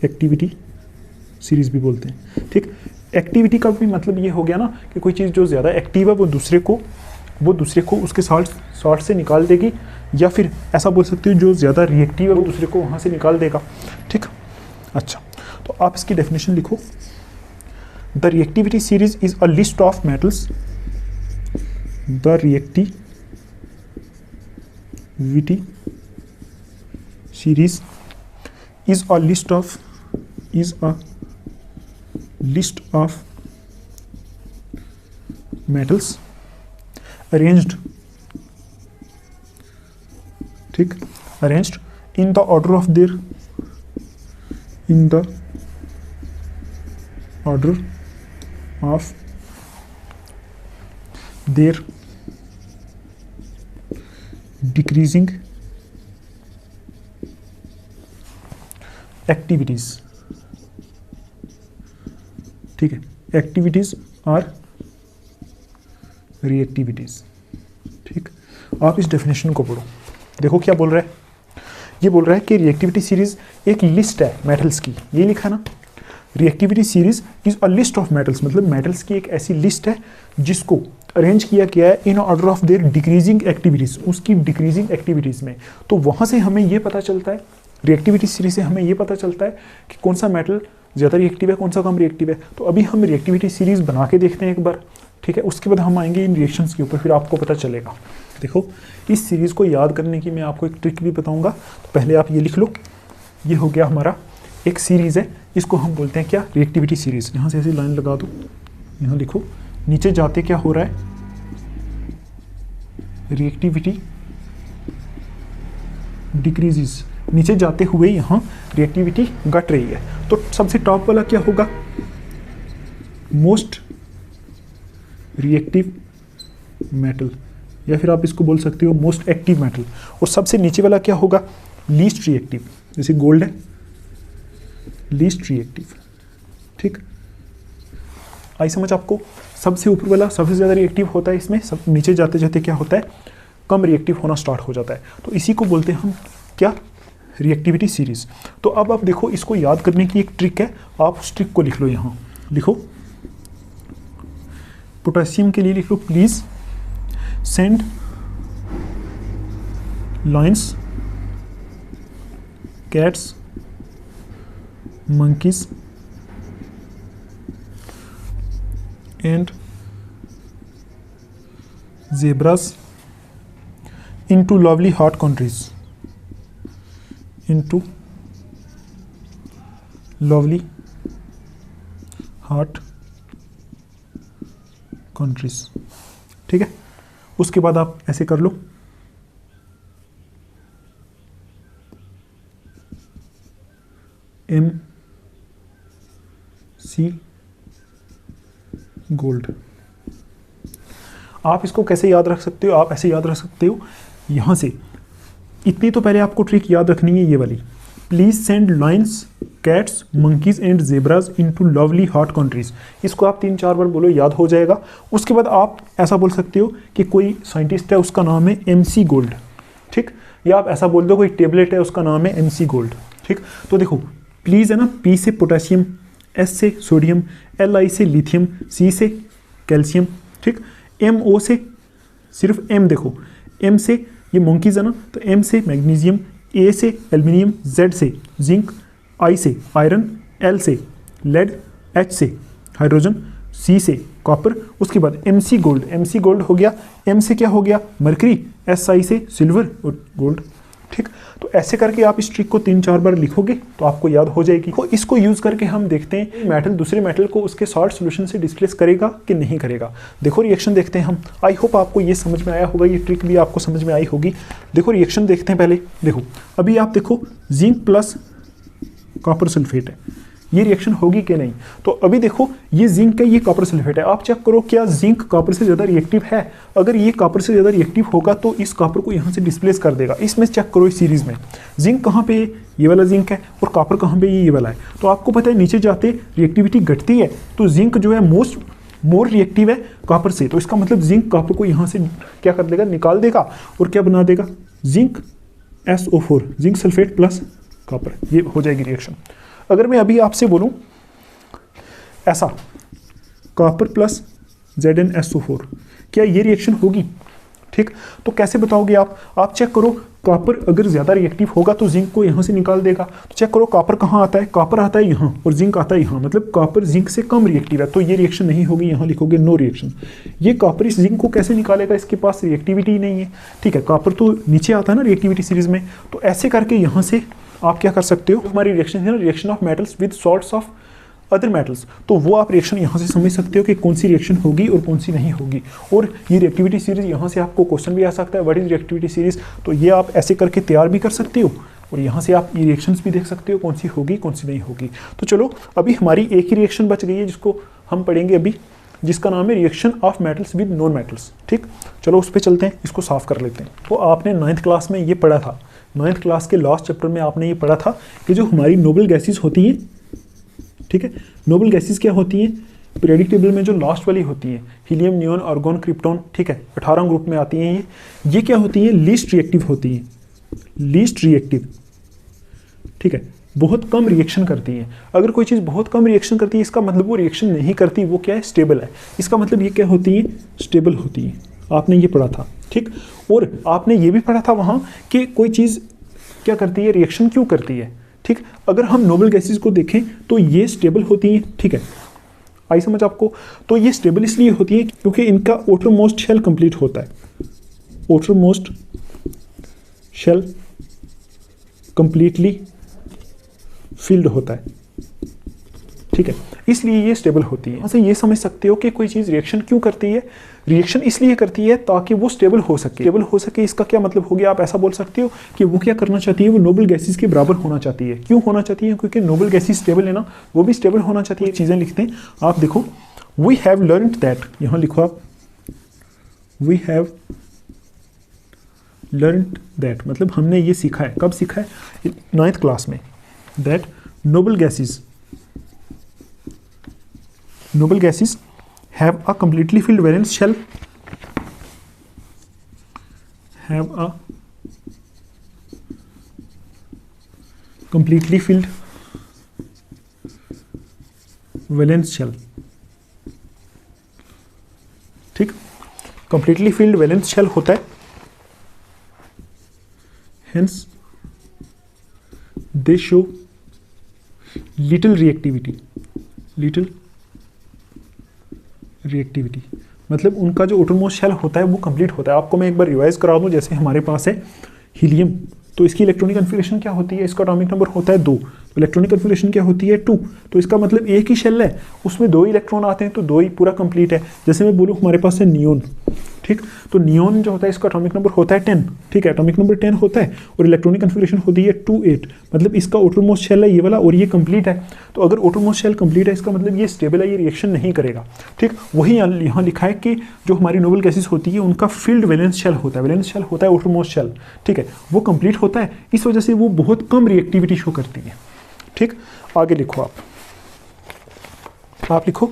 एक्टिविटी सीरीज भी बोलते हैं। ठीक, एक्टिविटी का भी मतलब ये हो गया ना कि कोई चीज़ जो ज़्यादा एक्टिव है वो दूसरे को उसके सॉल्ट से निकाल देगी, या फिर ऐसा बोल सकते हो जो ज़्यादा रिएक्टिव है वो दूसरे को वहाँ से निकाल देगा। ठीक, अच्छा तो आप इसकी डेफिनेशन लिखो। The reactivity series is a list of metals, the reactivity series is a list of metals arranged in the order of their decreasing activities. ठीक है, एक्टिविटीज और रिएक्टिविटीज। ठीक, आप इस डेफिनेशन को पढ़ो। देखो क्या बोल रहा है, ये बोल रहा है कि रिएक्टिविटी सीरीज एक लिस्ट है मेटल्स की, ये लिखा ना, reactivity series is a list of metals, मतलब मेटल्स की एक ऐसी लिस्ट है जिसको अरेंज किया गया है in order of their decreasing activities, उसकी डिक्रीजिंग एक्टिविटीज में। तो वहाँ से हमें ये पता चलता है, रिएक्टिविटी सीरीज से हमें ये पता चलता है कि कौन सा मेटल ज़्यादा रिएक्टिव है, कौन सा कम रिएक्टिव है। तो अभी हम रिएक्टिविटी सीरीज बना के देखते हैं एक बार। ठीक है, उसके बाद हम आएंगे इन रिएक्शंस के ऊपर, फिर आपको पता चलेगा। देखो इस सीरीज़ को याद करने की मैं आपको एक ट्रिक भी बताऊंगा। तो पहले आप ये लिख लो, ये हो गया हमारा एक सीरीज़ है, इसको हम बोलते हैं क्या, रिएक्टिविटी सीरीज़। यहाँ से ऐसी लाइन लगा दो, यहाँ लिखो, नीचे जाते क्या हो रहा है, रिएक्टिविटी डिक्रीजेस, नीचे जाते हुए यहाँ रिएक्टिविटी घट रही है। तो सबसे टॉप वाला क्या होगा, मोस्ट रिएक्टिव मेटल, या फिर आप इसको बोल सकते हो मोस्ट एक्टिव मेटल। और सबसे नीचे वाला क्या होगा, लीस्ट रिएक्टिव, जैसे गोल्ड है लीस्ट रिएक्टिव। ठीक, आई समझ आपको। सबसे ऊपर वाला सबसे ज़्यादा रिएक्टिव होता है इसमें, सब नीचे जाते जाते क्या होता है, कम रिएक्टिव होना स्टार्ट हो जाता है। तो इसी को बोलते हैं हम क्या, रिएक्टिविटी सीरीज। तो अब आप देखो, इसको याद करने की एक ट्रिक है, आप उस ट्रिक को लिख लो। यहाँ लिखो, पोटेशियम के लिए लिख लो, please send lions, cats, monkeys and zebras into lovely hot countries, into lovely hot countries। ठीक है, उसके बाद आप ऐसे कर लो, एम सी गोल्ड। आप इसको कैसे याद रख सकते हो, आप ऐसे याद रख सकते हो, यहां से इतनी तो पहले आपको ट्रिक याद रखनी है, ये वाली, please send lions, cats, monkeys and zebras into lovely hot countries. इसको आप 3-4 बार बोलो, याद हो जाएगा। उसके बाद आप ऐसा बोल सकते हो कि कोई साइंटिस्ट है, उसका नाम है MC गोल्ड, ठीक, या आप ऐसा बोल दो कोई टेबलेट है, उसका नाम है MC गोल्ड, ठीक। तो देखो, प्लीज है ना, P से पोटेशियम, S से सोडियम, Li से लिथियम, C से कैल्शियम, ठीक, MO से सिर्फ M, देखो M से ये मंकीज है ना, तो M से मैग्नीशियम, A से एल्यूमिनियम, Z से जिंक, I से आयरन, L से लेड, H से हाइड्रोजन, C से कॉपर। उसके बाद MC गोल्ड हो गया, M से क्या हो गया, मरकरी, SI से सिल्वर और गोल्ड, ठीक। तो ऐसे करके आप इस ट्रिक को 3-4 बार लिखोगे तो आपको याद हो जाएगी। तो इसको यूज करके हम देखते हैं मेटल दूसरे मेटल को उसके सॉल्ट सॉल्यूशन से डिस्प्लेस करेगा कि नहीं करेगा। देखो रिएक्शन देखते हैं हम। आई होप आपको ये समझ में आया होगा, ये ट्रिक भी आपको समझ में आई होगी। देखो रिएक्शन देखते हैं पहले। देखो अभी आप देखो, जिंक प्लस कॉपर सल्फेट है, ये रिएक्शन होगी कि नहीं। तो अभी देखो ये जिंक है, ये कॉपर सल्फेट है, आप चेक करो क्या जिंक कॉपर से ज़्यादा रिएक्टिव है। अगर ये कॉपर से ज़्यादा रिएक्टिव होगा तो इस कॉपर को यहाँ से डिस्प्लेस कर देगा। इसमें चेक करो इस सीरीज में जिंक कहाँ पे है, ये वाला जिंक है, और कॉपर कहाँ पे, ये वाला है। तो आपको पता है नीचे जाते रिएक्टिविटी घटती है, तो जिंक जो है मोर रिएक्टिव है कॉपर से। तो इसका मतलब जिंक कॉपर को यहाँ से क्या कर देगा, निकाल देगा, और क्या बना देगा, zinc SO4, zinc sulphate plus copper, ये हो जाएगी रिएक्शन। अगर मैं अभी आपसे बोलूं ऐसा, कॉपर प्लस ZnSO4, क्या ये रिएक्शन होगी, ठीक। तो कैसे बताओगे आप चेक करो, कॉपर अगर ज़्यादा रिएक्टिव होगा तो जिंक को यहाँ से निकाल देगा। तो चेक करो कॉपर कहाँ आता है, कॉपर आता है यहाँ और जिंक आता है यहाँ, मतलब कॉपर जिंक से कम रिएक्टिव है, तो ये रिएक्शन नहीं होगी, यहाँ लिखोगे नो रिएक्शन। ये कॉपर इस जिंक को कैसे निकालेगा, इसके पास रिएक्टिविटी ही नहीं है, ठीक है। कॉपर तो नीचे आता है ना रिएक्टिविटी सीरीज में। तो ऐसे करके यहाँ से आप क्या कर सकते हो, हमारी रिएक्शन है ना, reaction of metals with salts of other metals, तो वो आप रिएक्शन यहाँ से समझ सकते हो कि कौन सी रिएक्शन होगी और कौन सी नहीं होगी। और ये रिएक्टिविटी सीरीज, यहाँ से आपको क्वेश्चन भी आ सकता है, व्हाट इज रिएक्टिविटी सीरीज, तो ये आप ऐसे करके तैयार भी कर सकते हो, और यहाँ से आप ये रिएक्शंस भी देख सकते हो कौन सी होगी कौन सी नहीं होगी। तो चलो अभी हमारी एक ही रिएक्शन बच गई है जिसको हम पढ़ेंगे अभी, जिसका नाम है reaction of metals with non metals, ठीक। चलो उस पर चलते हैं, इसको साफ कर लेते हैं। तो आपने 9th क्लास में ये पढ़ा था, 9th क्लास के लास्ट चैप्टर में आपने ये पढ़ा था कि जो हमारी नोबल गैसेस होती हैं, ठीक है, नोबल गैसेस क्या होती हैं, पीरियोडिक टेबल में जो लास्ट वाली होती हैं, हीलियम, नियॉन, आर्गॉन, क्रिप्टॉन, ठीक है, 18 ग्रुप में आती हैं ये क्या होती हैं, लीस्ट रिएक्टिव होती हैं, लीस्ट रिएक्टिव, ठीक है, बहुत कम रिएक्शन करती हैं। अगर कोई चीज़ बहुत कम रिएक्शन करती है, इसका मतलब वो रिएक्शन नहीं करती, वो क्या है, स्टेबल है। इसका मतलब ये क्या होती है, स्टेबल होती है। आपने ये पढ़ा था, ठीक। और आपने ये भी पढ़ा था वहाँ कि कोई चीज़ क्या करती है, रिएक्शन क्यों करती है, ठीक। अगर हम नोबल गैसेस को देखें तो ये स्टेबल होती हैं, ठीक है, आई समझ आपको। तो ये स्टेबल इसलिए होती है क्योंकि इनका आउटरमोस्ट शेल कंप्लीट होता है, आउटरमोस्ट शेल कंप्लीटली फिल्ड होता है, ठीक है, इसलिए ये स्टेबल होती है। ऐसे ये समझ सकते हो कि कोई चीज़ रिएक्शन क्यों करती है, रिएक्शन इसलिए करती है ताकि वो स्टेबल हो सके। स्टेबल हो सके इसका क्या मतलब हो गया, आप ऐसा बोल सकते हो कि वो क्या करना चाहती है, वो नोबल गैसेस के बराबर होना चाहती है। क्यों होना चाहती है, क्योंकि नोबल गैसेस स्टेबल है ना, वो भी स्टेबल होना चाहती है। चीज़ें लिखते हैं, आप देखो, वी हैव लर्नड दैट, यहाँ लिखो आप, वी हैव लर्नड दैट, मतलब हमने ये सीखा है, कब सीखा है, 9th क्लास में, that noble gases have a completely filled valence shell, have a completely filled valence shell. ठीक, कंप्लीटली फिल्ड वैलेंस शेल होता है, hence they show little reactivity. मतलब उनका जो outermost शेल होता है वो कंप्लीट होता है। आपको मैं एक बार रिवाइज करा दूं, जैसे हमारे पास है हीलियम, तो इसकी इलेक्ट्रॉनिक कन्फिगरेशन क्या होती है, इसका एटॉमिक नंबर होता है 2, तो इलेक्ट्रॉनिक कन्फिगरेशन क्या होती है 2, तो इसका मतलब एक ही शेल है, उसमें 2 इलेक्ट्रॉन आते हैं, तो 2 ही पूरा कंप्लीट है। जैसे मैं बोलूँ हमारे पास है नियोन, ठीक, तो नियोन जो होता है इसका एटॉमिक नंबर होता है 10, ठीक है, एटॉमिक नंबर 10 होता है और इलेक्ट्रॉनिक कन्फिगरेशन होती है 2 8, मतलब इसका outermost शेल है ये वाला और ये कंप्लीट है। तो अगर outermost शेल कंप्लीट है इसका मतलब ये स्टेबल है, ये रिएक्शन नहीं करेगा। ठीक, वही यहाँ लिखा है कि जो हमारी नोबल गैसेस होती है उनका फील्ड वैलेंस शेल होता है, वैलेंस शेल होता है outermost शेल, ठीक है, वो कंप्लीट होता है, इस वजह से वो बहुत कम रिएक्टिविटी शो करती है। ठीक, आगे लिखो आप लिखो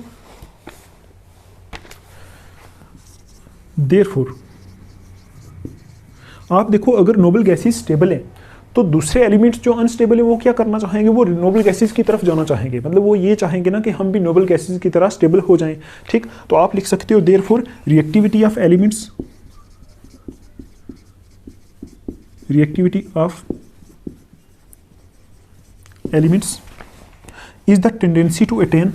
देयरफॉर। आप देखो अगर नोबल गैसेस स्टेबल है तो दूसरे एलिमेंट्स जो अनस्टेबल है वो क्या करना चाहेंगे, वो नोबल गैसेस की तरफ जाना चाहेंगे, मतलब वो ये चाहेंगे ना कि हम भी नोबल गैसेस की तरह स्टेबल हो जाएं। ठीक, तो आप लिख सकते हो therefore reactivity of elements is the tendency to attain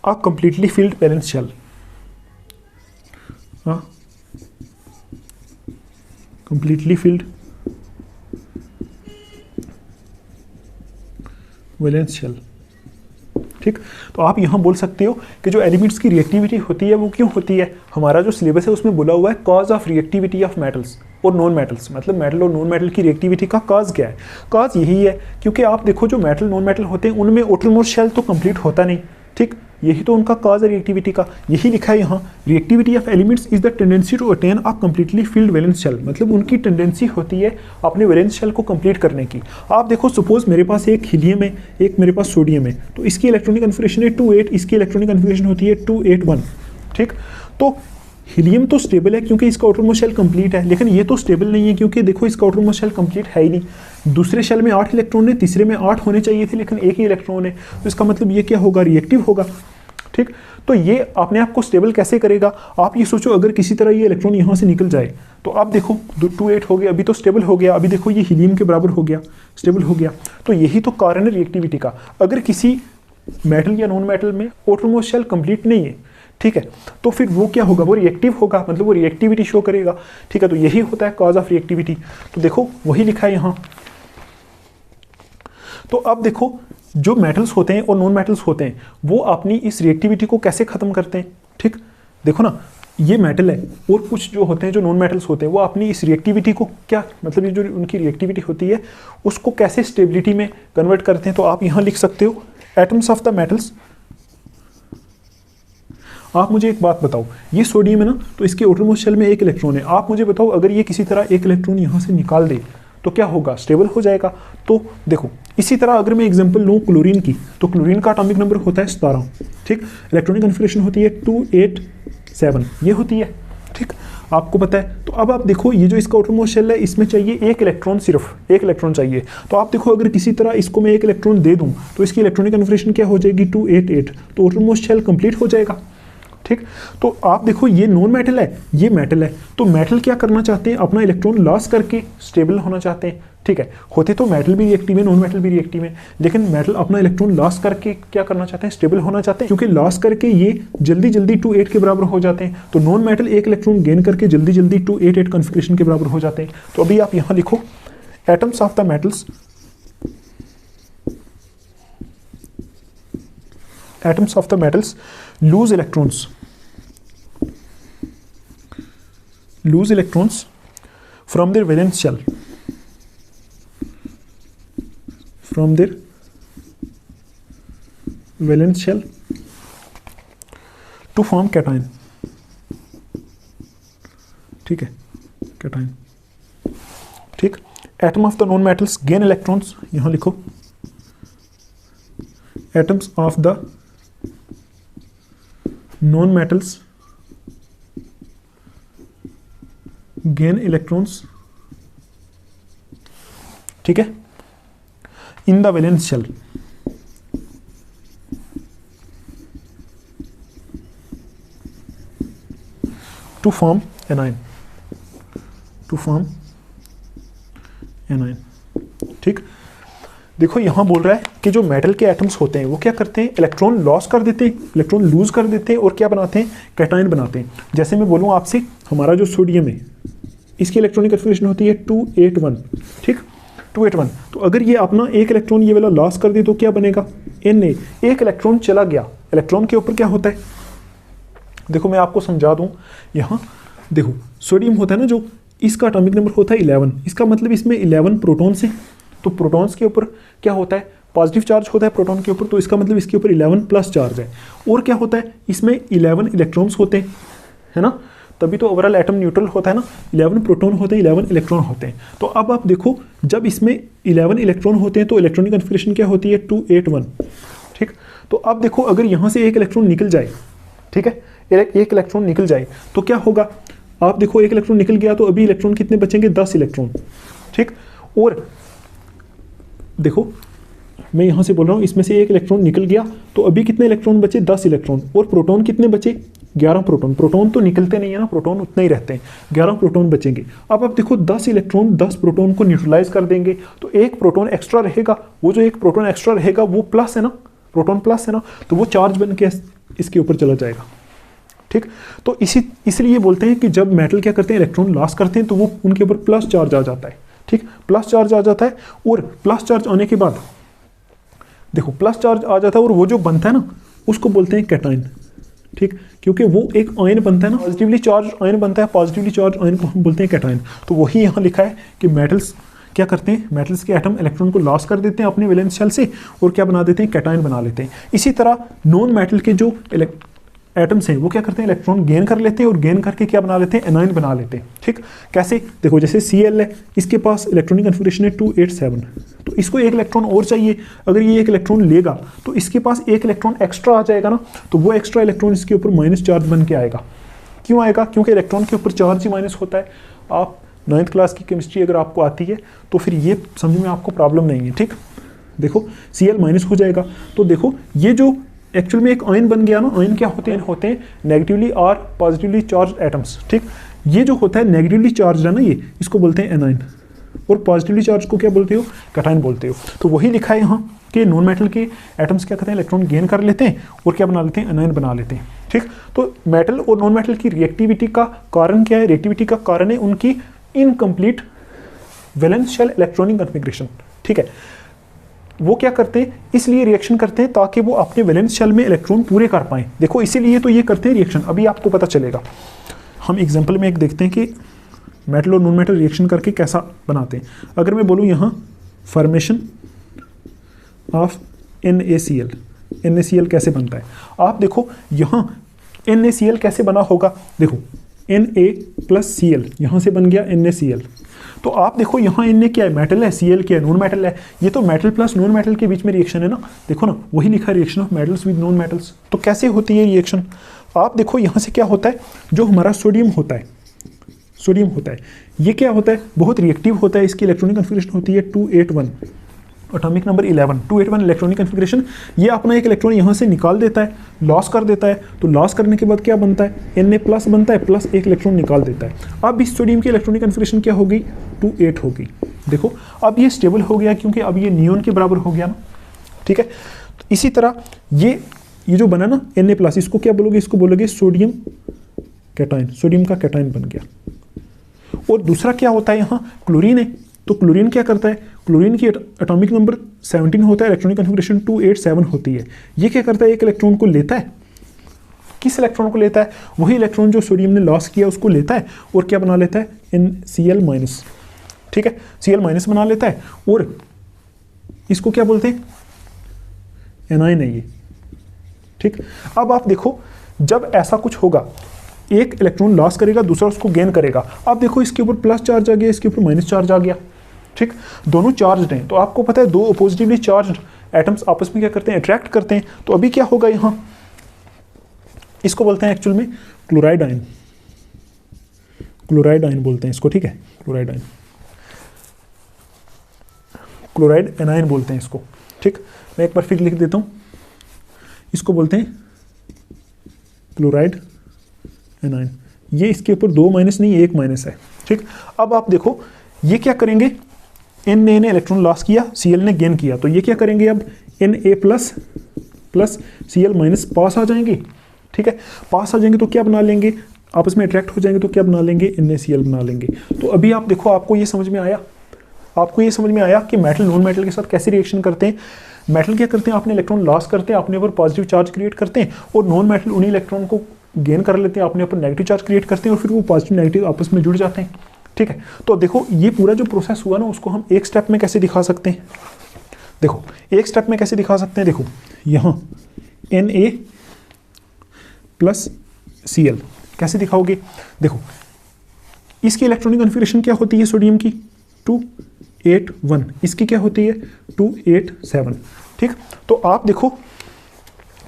a completely filled valence shell, completely filled valence shell। ठीक, तो आप यहाँ बोल सकते हो कि जो एलिमेंट्स की रिएक्टिविटी होती है वो क्यों होती है, हमारा जो सिलेबस है उसमें बोला हुआ है cause of reactivity of metals और नॉन मेटल्स, मतलब मेटल और नॉन मेटल की रिएक्टिविटी का कॉज क्या है, कॉज यही है क्योंकि आप देखो जो मेटल नॉन मेटल होते हैं उनमें outermost शेल तो कंप्लीट होता नहीं। ठीक, यही तो उनका कॉज है रिएक्टिविटी का, यही लिखा है यहाँ, reactivity of elements is the tendency to attain a completely filled valence shell, मतलब उनकी टेंडेंसी होती है अपने वैलेंस शेल को कंप्लीट करने की। आप देखो सपोज मेरे पास एक हीलियम है, एक मेरे पास सोडियम है, तो इसकी इलेक्ट्रॉनिक कन्फिगरेशन है 2 8, इसकी इलेक्ट्रॉनिक कन्फिगरेशन होती है 2 8 1। ठीक, तो हीलियम तो स्टेबल है क्योंकि इसका outermost शेल कंप्लीट है, लेकिन ये तो स्टेबल नहीं है क्योंकि देखो इसका outermost शेल कंप्लीट है ही नहीं। दूसरे शेल में 8 इलेक्ट्रॉन है, तीसरे में 8 होने चाहिए थे लेकिन एक ही इलेक्ट्रॉन है, तो इसका मतलब ये क्या होगा, रिएक्टिव होगा। ठीक, तो ये अपने आप को स्टेबल कैसे करेगा, आप ये सोचो अगर किसी तरह ये इलेक्ट्रॉन यहाँ से निकल जाए तो आप देखो 2 8 हो गया, अभी तो स्टेबल हो गया, अभी देखो ये हीलियम के बराबर हो गया, स्टेबल हो गया। तो यही तो कारण है रिएक्टिविटी का। अगर किसी मेटल या नॉन मेटल में outermost शेल कंप्लीट नहीं है, ठीक है, तो फिर वो क्या होगा, वो रिएक्टिव होगा, मतलब वो रिएक्टिविटी शो करेगा। ठीक है, तो यही होता है कॉज ऑफ रिएक्टिविटी। तो देखो वही लिखा है यहाँ। तो अब देखो जो मेटल्स होते हैं और नॉन मेटल्स होते हैं वो अपनी इस रिएक्टिविटी को कैसे खत्म करते हैं। ठीक, देखो ना ये मेटल है और कुछ जो होते हैं जो नॉन मेटल्स होते हैं वो अपनी इस रिएक्टिविटी को क्या, मतलब ये जो उनकी रिएक्टिविटी होती है उसको कैसे स्टेबिलिटी में कन्वर्ट करते हैं। तो आप यहाँ लिख सकते हो एटम्स ऑफ द मेटल्स। आप मुझे एक बात बताओ, ये सोडियम है ना, तो इसके outermost शेल में एक इलेक्ट्रॉन है, आप मुझे बताओ अगर ये किसी तरह एक इलेक्ट्रॉन यहाँ से निकाल दे तो क्या होगा, स्टेबल हो जाएगा। तो देखो इसी तरह अगर मैं एग्जांपल लूँ क्लोरीन की, तो क्लोरीन का एटॉमिक नंबर होता है 17। ठीक, इलेक्ट्रॉनिक कन्फिगरेशन होती है 2 8 7, ये होती है। ठीक, आपको पता है। तो अब आप देखो ये जो इसका outermost शेल है इसमें चाहिए एक इलेक्ट्रॉन, सिर्फ एक इलेक्ट्रॉन चाहिए। तो आप देखो अगर किसी तरह इसको मैं एक इलेक्ट्रॉन दे दूँ तो इसकी इलेक्ट्रॉनिक कन्फिगरेशन क्या हो जाएगी, 2 8 8, तो outermost शेल कंप्लीट हो जाएगा। ठीक, तो आप देखो ये नॉन मेटल है, ये मेटल है, तो मेटल क्या करना चाहते हैं, अपना इलेक्ट्रॉन लॉस करके स्टेबल होना चाहते हैं। ठीक है, होते तो मेटल भी रिएक्टिव है, नॉन मेटल भी रिएक्टिव है, लेकिन मेटल अपना इलेक्ट्रॉन लॉस करके क्या करना चाहते हैं, स्टेबल होना चाहते हैं, क्योंकि लॉस करके ये जल्दी जल्दी 2 8 के बराबर हो जाते हैं। तो नॉन मेटल एक इलेक्ट्रॉन गेन करके जल्दी जल्दी 2 8 8 कन्फिगरेशन के बराबर हो जाते हैं। तो अभी आप यहाँ लिखो atoms of the metals, atoms of the metals lose electrons from their valence shell, to form cation। ठीक है, cation। ठीक, atom of the non metals gain electrons, यहाँ लिखो atoms of the non metals gain electrons, ठीक है, in the valence shell, to form anion, to form anion. ठीक, देखो यहां बोल रहा है कि जो मेटल के एटम्स होते हैं वो क्या करते हैं, इलेक्ट्रॉन लॉस कर देते हैं, इलेक्ट्रॉन लूज कर देते हैं और क्या बनाते हैं, कैटायन बनाते हैं। जैसे मैं बोलूँ आपसे, हमारा जो सोडियम है इसकी इलेक्ट्रॉनिक कन्फिगरेशन होती है 281, ठीक, 281। तो अगर ये अपना एक इलेक्ट्रॉन ये वाला लॉस कर दे तो क्या बनेगा, Na, एक इलेक्ट्रॉन चला गया, इलेक्ट्रॉन के ऊपर क्या होता है, देखो मैं आपको समझा दूं, यहाँ देखो सोडियम होता है ना जो, इसका एटॉमिक नंबर होता है 11, इसका मतलब इसमें 11 प्रोटॉन्स हैं, तो प्रोटॉन्स के ऊपर क्या होता है, पॉजिटिव चार्ज होता है प्रोटॉन के ऊपर, तो इसका मतलब इसके ऊपर 11 प्लस चार्ज है। और क्या होता है, इसमें 11 इलेक्ट्रॉन्स होते हैं, है ना, तभी तो ओवरऑल एटम न्यूट्रल होता है ना, 11 प्रोटॉन होते हैं, 11 इलेक्ट्रॉन होते हैं। तो अब आप देखो, जब इसमें 11 इलेक्ट्रॉन होते हैं तो इलेक्ट्रॉनिक कन्फिगरेशन क्या होती है, 281, ठीक। तो अब देखो अगर यहाँ से एक इलेक्ट्रॉन निकल जाए, ठीक है, एक इलेक्ट्रॉन निकल जाए तो क्या होगा, आप देखो एक इलेक्ट्रॉन निकल गया तो अभी इलेक्ट्रॉन कितने बचेंगे, 10 इलेक्ट्रॉन, ठीक। और देखो मैं यहाँ से बोल रहा हूँ, इसमें से एक इलेक्ट्रॉन निकल गया तो अभी कितने इलेक्ट्रॉन बचे, 10 इलेक्ट्रॉन, और प्रोटॉन कितने बचे, 11 प्रोटॉन। प्रोटॉन तो निकलते नहीं है ना, प्रोटॉन उतने ही रहते हैं, 11 प्रोटॉन बचेंगे। अब आप देखो 10 इलेक्ट्रॉन 10 प्रोटॉन को न्यूट्रलाइज कर देंगे तो एक प्रोटॉन एक्स्ट्रा रहेगा, वो जो एक प्रोटॉन एक्स्ट्रा रहेगा वो प्लस है ना, प्रोटॉन प्लस है ना, तो वो चार्ज बन के इसके ऊपर चला जाएगा, ठीक। तो इसलिए बोलते हैं कि जब मेटल क्या करते हैं, इलेक्ट्रॉन लॉस करते हैं तो वो उनके ऊपर प्लस चार्ज आ जाता है, ठीक, प्लस चार्ज आ जाता है। और प्लस चार्ज आने के बाद देखो प्लस चार्ज आ जाता है और वो जो बनता है ना उसको बोलते हैं कैटायन, ठीक, क्योंकि वो एक आयन बनता है ना, पॉजिटिवली चार्ज आयन बनता है, पॉजिटिवली चार्ज आयन को हम बोलते हैं कैटायन। तो वही यहाँ लिखा है कि मेटल्स क्या करते हैं, मेटल्स के एटम इलेक्ट्रॉन को लॉस कर देते हैं अपने वैलेंस शेल से और क्या बना देते हैं, कैटायन बना लेते हैं। इसी तरह नॉन मेटल के जो एटम्स हैं वो क्या करते हैं, इलेक्ट्रॉन गेन कर लेते हैं और गेन करके क्या बना लेते हैं, एनायन बना लेते हैं, ठीक। कैसे, देखो जैसे Cl है, इसके पास इलेक्ट्रॉनिक कन्फिगरेशन है 287, तो इसको एक इलेक्ट्रॉन और चाहिए, अगर ये एक इलेक्ट्रॉन लेगा तो इसके पास एक इलेक्ट्रॉन एक्स्ट्रा आ जाएगा ना, तो वो एक्स्ट्रा इलेक्ट्रॉन इसके ऊपर माइनस चार्ज बन के आएगा। क्यों आएगा, क्योंकि इलेक्ट्रॉन के ऊपर चार्ज ही माइनस होता है। आप 9th क्लास की केमिस्ट्री अगर आपको आती है तो फिर ये समझ में आपको प्रॉब्लम नहीं है, ठीक। देखो Cl माइनस हो जाएगा, तो देखो ये जो एक्चुअल में एक आयन बन गया ना, आयन क्या होते हैं नेगेटिवली और पॉजिटिवली चार्ज एटम्स, ठीक। ये जो होता है नेगेटिवली चार्ज है ना, ये इसको बोलते हैं एनायन, और पॉजिटिवली चार्ज को क्या बोलते हो, कैटायन बोलते हो। तो वही लिखा है यहाँ कि नॉन मेटल के एटम्स क्या करते हैं, इलेक्ट्रॉन गेन कर लेते हैं और क्या बना लेते हैं, एनायन बना लेते हैं, ठीक। तो मेटल और नॉन मेटल की रिएक्टिविटी का कारण क्या है, रिएक्टिविटी का कारण है उनकी incomplete valence shell electronic configuration, ठीक है। वो क्या करते हैं, इसलिए रिएक्शन करते हैं ताकि वो अपने वैलेंस शेल में इलेक्ट्रॉन पूरे कर पाएं। देखो इसीलिए तो ये करते हैं रिएक्शन, अभी आपको पता चलेगा। हम एग्जांपल में एक देखते हैं कि मेटल और नॉन मेटल रिएक्शन करके कैसा बनाते हैं। अगर मैं बोलूँ यहाँ फॉर्मेशन ऑफ NaCl, NaCl कैसे बनता है, आप देखो यहाँ NaCl कैसे बना होगा, देखो Na प्लस Cl, यहाँ से बन गया NaCl। तो आप देखो यहाँ Na क्या है, मेटल है, Cl क्या है, नॉन मेटल है। ये तो मेटल प्लस नॉन मेटल के बीच में रिएक्शन है ना, देखो ना वही लिखा है, reaction of metals with non metals. तो कैसे होती है रिएक्शन, आप देखो यहाँ से क्या होता है, जो हमारा सोडियम होता है, सोडियम होता है, ये क्या होता है, बहुत रिएक्टिव होता है, इसकी इलेक्ट्रॉनिक कन्फिगरेशन होती है 281, एटॉमिक नंबर 11, 281 इलेक्ट्रॉनिक कन्फिगरेशन। ये अपना एक इलेक्ट्रॉन यहाँ से निकाल देता है, लॉस कर देता है, तो लॉस करने के बाद क्या बनता है, Na प्लस बनता है, प्लस एक इलेक्ट्रॉन निकाल देता है। अब इस सोडियम की इलेक्ट्रॉनिक कन्फिगरेशन क्या होगी, 28 होगी। देखो अब ये स्टेबल हो गया क्योंकि अब ये नियोन के बराबर हो गया ना, ठीक है। तो इसी तरह ये जो बना ना Na प्लस, इसको क्या बोलोगे, इसको बोलोगे सोडियम कैटायन, सोडियम का कैटायन बन गया। और दूसरा क्या होता है, यहाँ क्लोरीन है, तो क्लोरीन क्या करता है, क्लोरीन की एटॉमिक नंबर 17 होता है, इलेक्ट्रॉनिक कन्फिगरेशन 287 होती है। ये क्या करता है, एक इलेक्ट्रॉन को लेता है, किस इलेक्ट्रॉन को लेता है, वही इलेक्ट्रॉन जो सोडियम ने लॉस किया उसको लेता है और क्या बना लेता है, Cl माइनस, ठीक है, Cl माइनस बना लेता है। और इसको क्या बोलते हैं, एनायन है ये, ठीक। अब आप देखो जब ऐसा कुछ होगा, एक इलेक्ट्रॉन लॉस करेगा, दूसरा उसको गेन करेगा। अब देखो इसके ऊपर प्लस चार्ज आ गया, इसके ऊपर माइनस चार्ज आ गया, ठीक, दोनों चार्ज्ड हैं, तो आपको पता है दो अपोजिटिवली चार्ज्ड एटम्स आपस में क्या करते हैं, अट्रैक्ट करते हैं। तो अभी क्या होगा यहाँ, इसको बोलते हैं एक्चुअल में क्लोराइड आयन, क्लोराइड आयन बोलते हैं इसको, ठीक है, क्लोराइड आयन, क्लोराइड एनायन बोलते हैं इसको, ठीक। मैं एक बार फिर लिख देता हूँ, इसको बोलते हैं क्लोराइड एनायन। ये इसके ऊपर 2 माइनस नहीं 1 माइनस है, ठीक। अब आप देखो ये क्या करेंगे, एन ने इलेक्ट्रॉन लॉस किया, Cl ने गेन किया, तो ये क्या करेंगे अब Na plus plus Cl minus पास आ जाएंगे, ठीक है। पास आ जाएंगे तो क्या बना लेंगे, आपस में अट्रैक्ट हो जाएंगे तो क्या बना लेंगे, NaCl बना लेंगे। तो अभी आप देखो, आपको ये समझ में आया, आपको ये समझ में आया कि मेटल नॉन मेटल के साथ कैसे रिएक्शन करते हैं। मेटल क्या करते हैं, अपने इलेक्ट्रॉन लॉस करते हैं, अपने ऊपर पॉजिटिव चार्ज क्रिएट करते हैं, और नॉन मेटल उन्हीं इलेक्ट्रॉन को गेन कर लेते हैं, अपने ऊपर नेगेटिव चार्ज क्रिएट करते हैं, और फिर वो पॉजिटिव नेगेटिव आपस में जुड़ जाते हैं, ठीक है। तो देखो ये पूरा जो प्रोसेस हुआ ना, उसको हम एक स्टेप में कैसे दिखा सकते हैं, देखो एक स्टेप में कैसे दिखा सकते हैं। देखो यहाँ Na प्लस Cl कैसे दिखाओगे, देखो इसकी इलेक्ट्रॉनिक कॉन्फ़िगरेशन क्या होती है सोडियम की 281, इसकी क्या होती है 287, ठीक। तो आप देखो,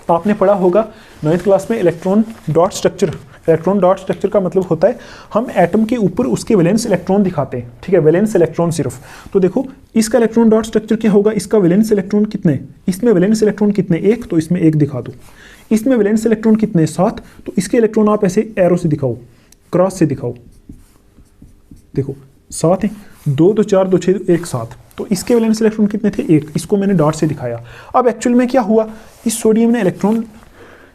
आपने पढ़ा होगा 9th क्लास में electron dot structure. Electron dot structure का मतलब होता है हम एटम के ऊपर उसके वैलेंस इलेक्ट्रॉन दिखाते हैं, ठीक है, वैलेंस इलेक्ट्रॉन सिर्फ। तो देखो इसका इलेक्ट्रॉन डॉट स्ट्रक्चर क्या होगा, इसका वैलेंस इलेक्ट्रॉन कितने, इसमें वैलेंस इलेक्ट्रॉन कितने 1, तो इसमें 1 दिखा दो। इसमें वैलेंस इलेक्ट्रॉन कितने 7, तो इसके इलेक्ट्रॉन आप ऐसे एरो से दिखाओ, क्रॉस से दिखाओ, देखो 7 है, 2 2 4 2 6 1 7, तो इसके वैलेंस इलेक्ट्रॉन कितने थे 1, इसको मैंने डॉट से दिखाया। अब एक्चुअल में क्या हुआ, इस सोडियम ने इलेक्ट्रॉन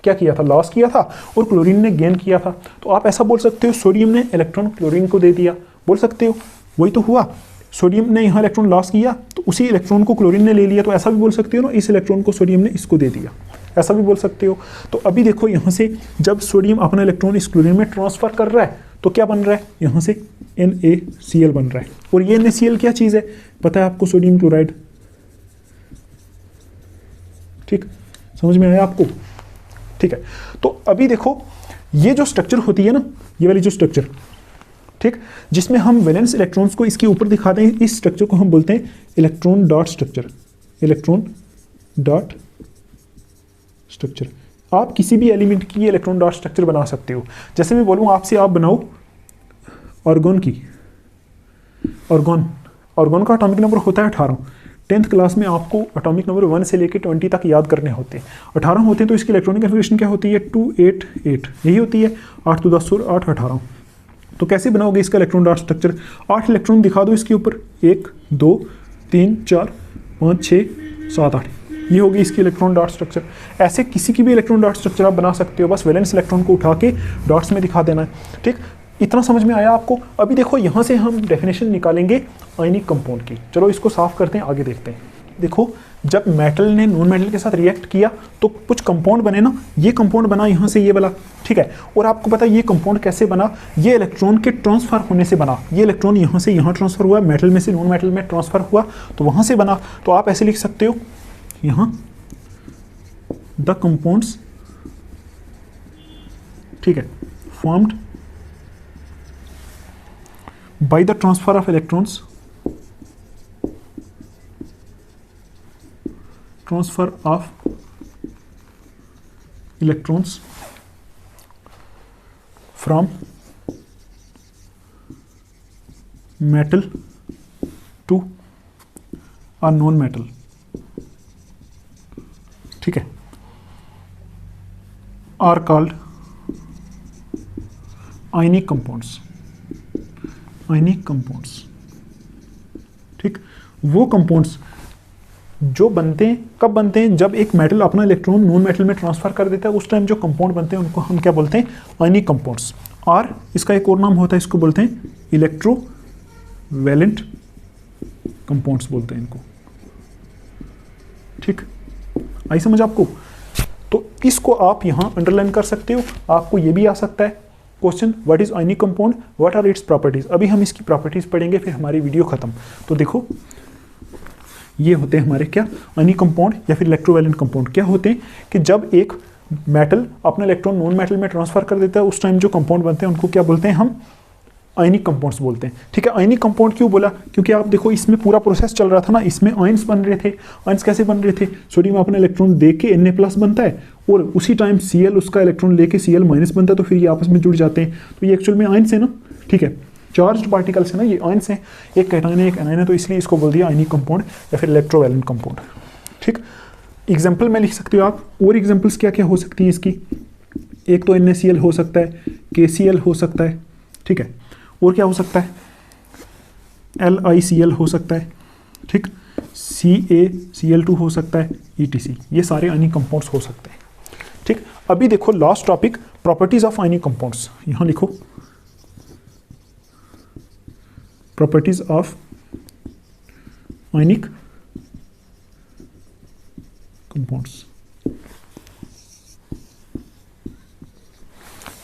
क्या किया था, लॉस किया था, और क्लोरीन ने गेन किया था। तो आप ऐसा बोल सकते हो सोडियम ने इलेक्ट्रॉन क्लोरीन को दे दिया, बोल सकते हो, वही तो हुआ। सोडियम ने यहाँ इलेक्ट्रॉन लॉस किया तो उसी इलेक्ट्रॉन को क्लोरीन ने ले लिया, तो ऐसा भी बोल सकते हो ना, इस इलेक्ट्रॉन को सोडियम ने इसको दे दिया, ऐसा भी बोल सकते हो। तो अभी देखो यहाँ से जब सोडियम अपना इलेक्ट्रॉन इस क्लोरीन में ट्रांसफर कर रहा है तो क्या बन रहा है, यहाँ से NaCl बन रहा है। और ये NaCl क्या चीज़ है, पता है आपको, सोडियम क्लोराइड, ठीक, समझ में आया आपको, ठीक है। तो अभी देखो ये जो स्ट्रक्चर होती है ना, ये वाली जो स्ट्रक्चर, ठीक, जिसमें हम वैलेंस इलेक्ट्रॉन्स को इसके ऊपर दिखाते हैं, इस स्ट्रक्चर को हम बोलते हैं electron dot structure, electron dot structure. आप किसी भी एलिमेंट की इलेक्ट्रॉन डॉट स्ट्रक्चर बना सकते हो। जैसे मैं बोलूँ आपसे, आप बनाओ ऑर्गन की, ऑर्गन का एटॉमिक नंबर होता है 18। 10th क्लास में आपको एटॉमिक नंबर 1 से लेकर 20 तक याद करने होते हैं। 18 होते हैं तो इसकी इलेक्ट्रॉनिक कॉन्फ़िगरेशन क्या होती है 288, यही होती है, 8 तो 10 और 8 18। तो कैसे बनाओगे इसका इलेक्ट्रॉन डॉट स्ट्रक्चर, 8 इलेक्ट्रॉन दिखा दो इसके ऊपर, 1 2 3 4 5 6 7 8, ये होगी इसकी इलेक्ट्रॉन डॉट स्ट्रक्चर। ऐसे किसी की भी इलेक्ट्रॉन डॉट स्ट्रक्चर आप बना सकते हो, बस वैलेंस इलेक्ट्रॉन को उठा के डॉट्स में दिखा देना है, ठीक। इतना समझ में आया आपको। अभी देखो यहाँ से हम डेफिनेशन निकालेंगे आयनिक कंपाउंड की। चलो इसको साफ करते हैं, आगे देखते हैं। देखो जब मेटल ने नॉन मेटल के साथ रिएक्ट किया तो कुछ कंपाउंड बने ना, ये कंपाउंड बना यहाँ से ये वाला, ठीक है। और आपको पता है ये कंपाउंड कैसे बना, ये इलेक्ट्रॉन के ट्रांसफर होने से बना। ये इलेक्ट्रॉन यहाँ से यहाँ ट्रांसफर हुआ, मेटल में से नॉन मेटल में ट्रांसफर हुआ, तो वहाँ से बना। तो आप ऐसे लिख सकते हो यहाँ द कंपाउंड्स, ठीक है, formed by the transfer of electrons, transfer of electrons from metal to a non-metal, ठीक है, are called ionic compounds, ionic compounds, ठीक। वो कंपाउंड्स जो बनते हैं, कब बनते हैं, जब एक मेटल अपना इलेक्ट्रॉन नॉन मेटल में ट्रांसफर कर देता है, उस टाइम जो कंपाउंड बनते हैं उनको हम क्या बोलते हैं, आयनिक कंपाउंड्स। और इसका एक और नाम होता है, इसको बोलते हैं इलेक्ट्रोवैलेंट कंपाउंड्स बोलते हैं इनको, ठीक। आई समझ आपको। तो इसको आप यहाँ अंडरलाइन कर सकते हो। आपको ये भी आ सकता है question, what is ionic compound, what are its properties. अभी हम इसकी प्रॉपर्टीज पढ़ेंगे, फिर हमारी वीडियो खत्म। तो देखो ये होते हैं हमारे क्या, आयनिक कंपाउंड या फिर इलेक्ट्रोवैलेंट कंपाउंड। क्या होते हैं कि जब एक मेटल अपना इलेक्ट्रॉन नॉन मेटल में ट्रांसफर कर देता है, उस टाइम जो कंपाउंड बनते हैं उनको क्या बोलते हैं हम, आयनिक कंपाउंड्स बोलते हैं। ठीक है, आयनिक कंपाउंड क्यों बोला? क्योंकि आप देखो इसमें पूरा प्रोसेस चल रहा था ना, इसमें आयंस बन रहे थे। आयंस कैसे बन रहे थे? सोडियम अपना इलेक्ट्रॉन दे के Na+ बनता है और उसी टाइम Cl उसका इलेक्ट्रॉन लेके Cl- बनता है, तो फिर ये आपस में जुड़ जाते हैं। तो ये एक्चुअल में आयंस है ना, ठीक है, चार्ज्ड पार्टिकल्स है ना, ये आयंस हैं, एक कैटायन है एक एनायन है, तो इसलिए इसको बोल दिया आयनिक कंपाउंड या फिर इलेक्ट्रोवैलेंट कंपाउंड। ठीक, एग्जाम्पल में लिख सकते हो आप। और एग्जाम्पल्स क्या क्या हो सकती है इसकी? एक तो NaCl हो सकता है, KCl हो सकता है, ठीक है, और क्या हो सकता है? LiCl हो सकता है, ठीक, CaCl2 हो सकता है, ETC। ये सारे आयनिक कंपाउंड्स हो सकते हैं। ठीक, अभी देखो last topic, properties of ionic compounds. यहां लिखो प्रॉपर्टीज ऑफ आयनिक कंपाउंड्स।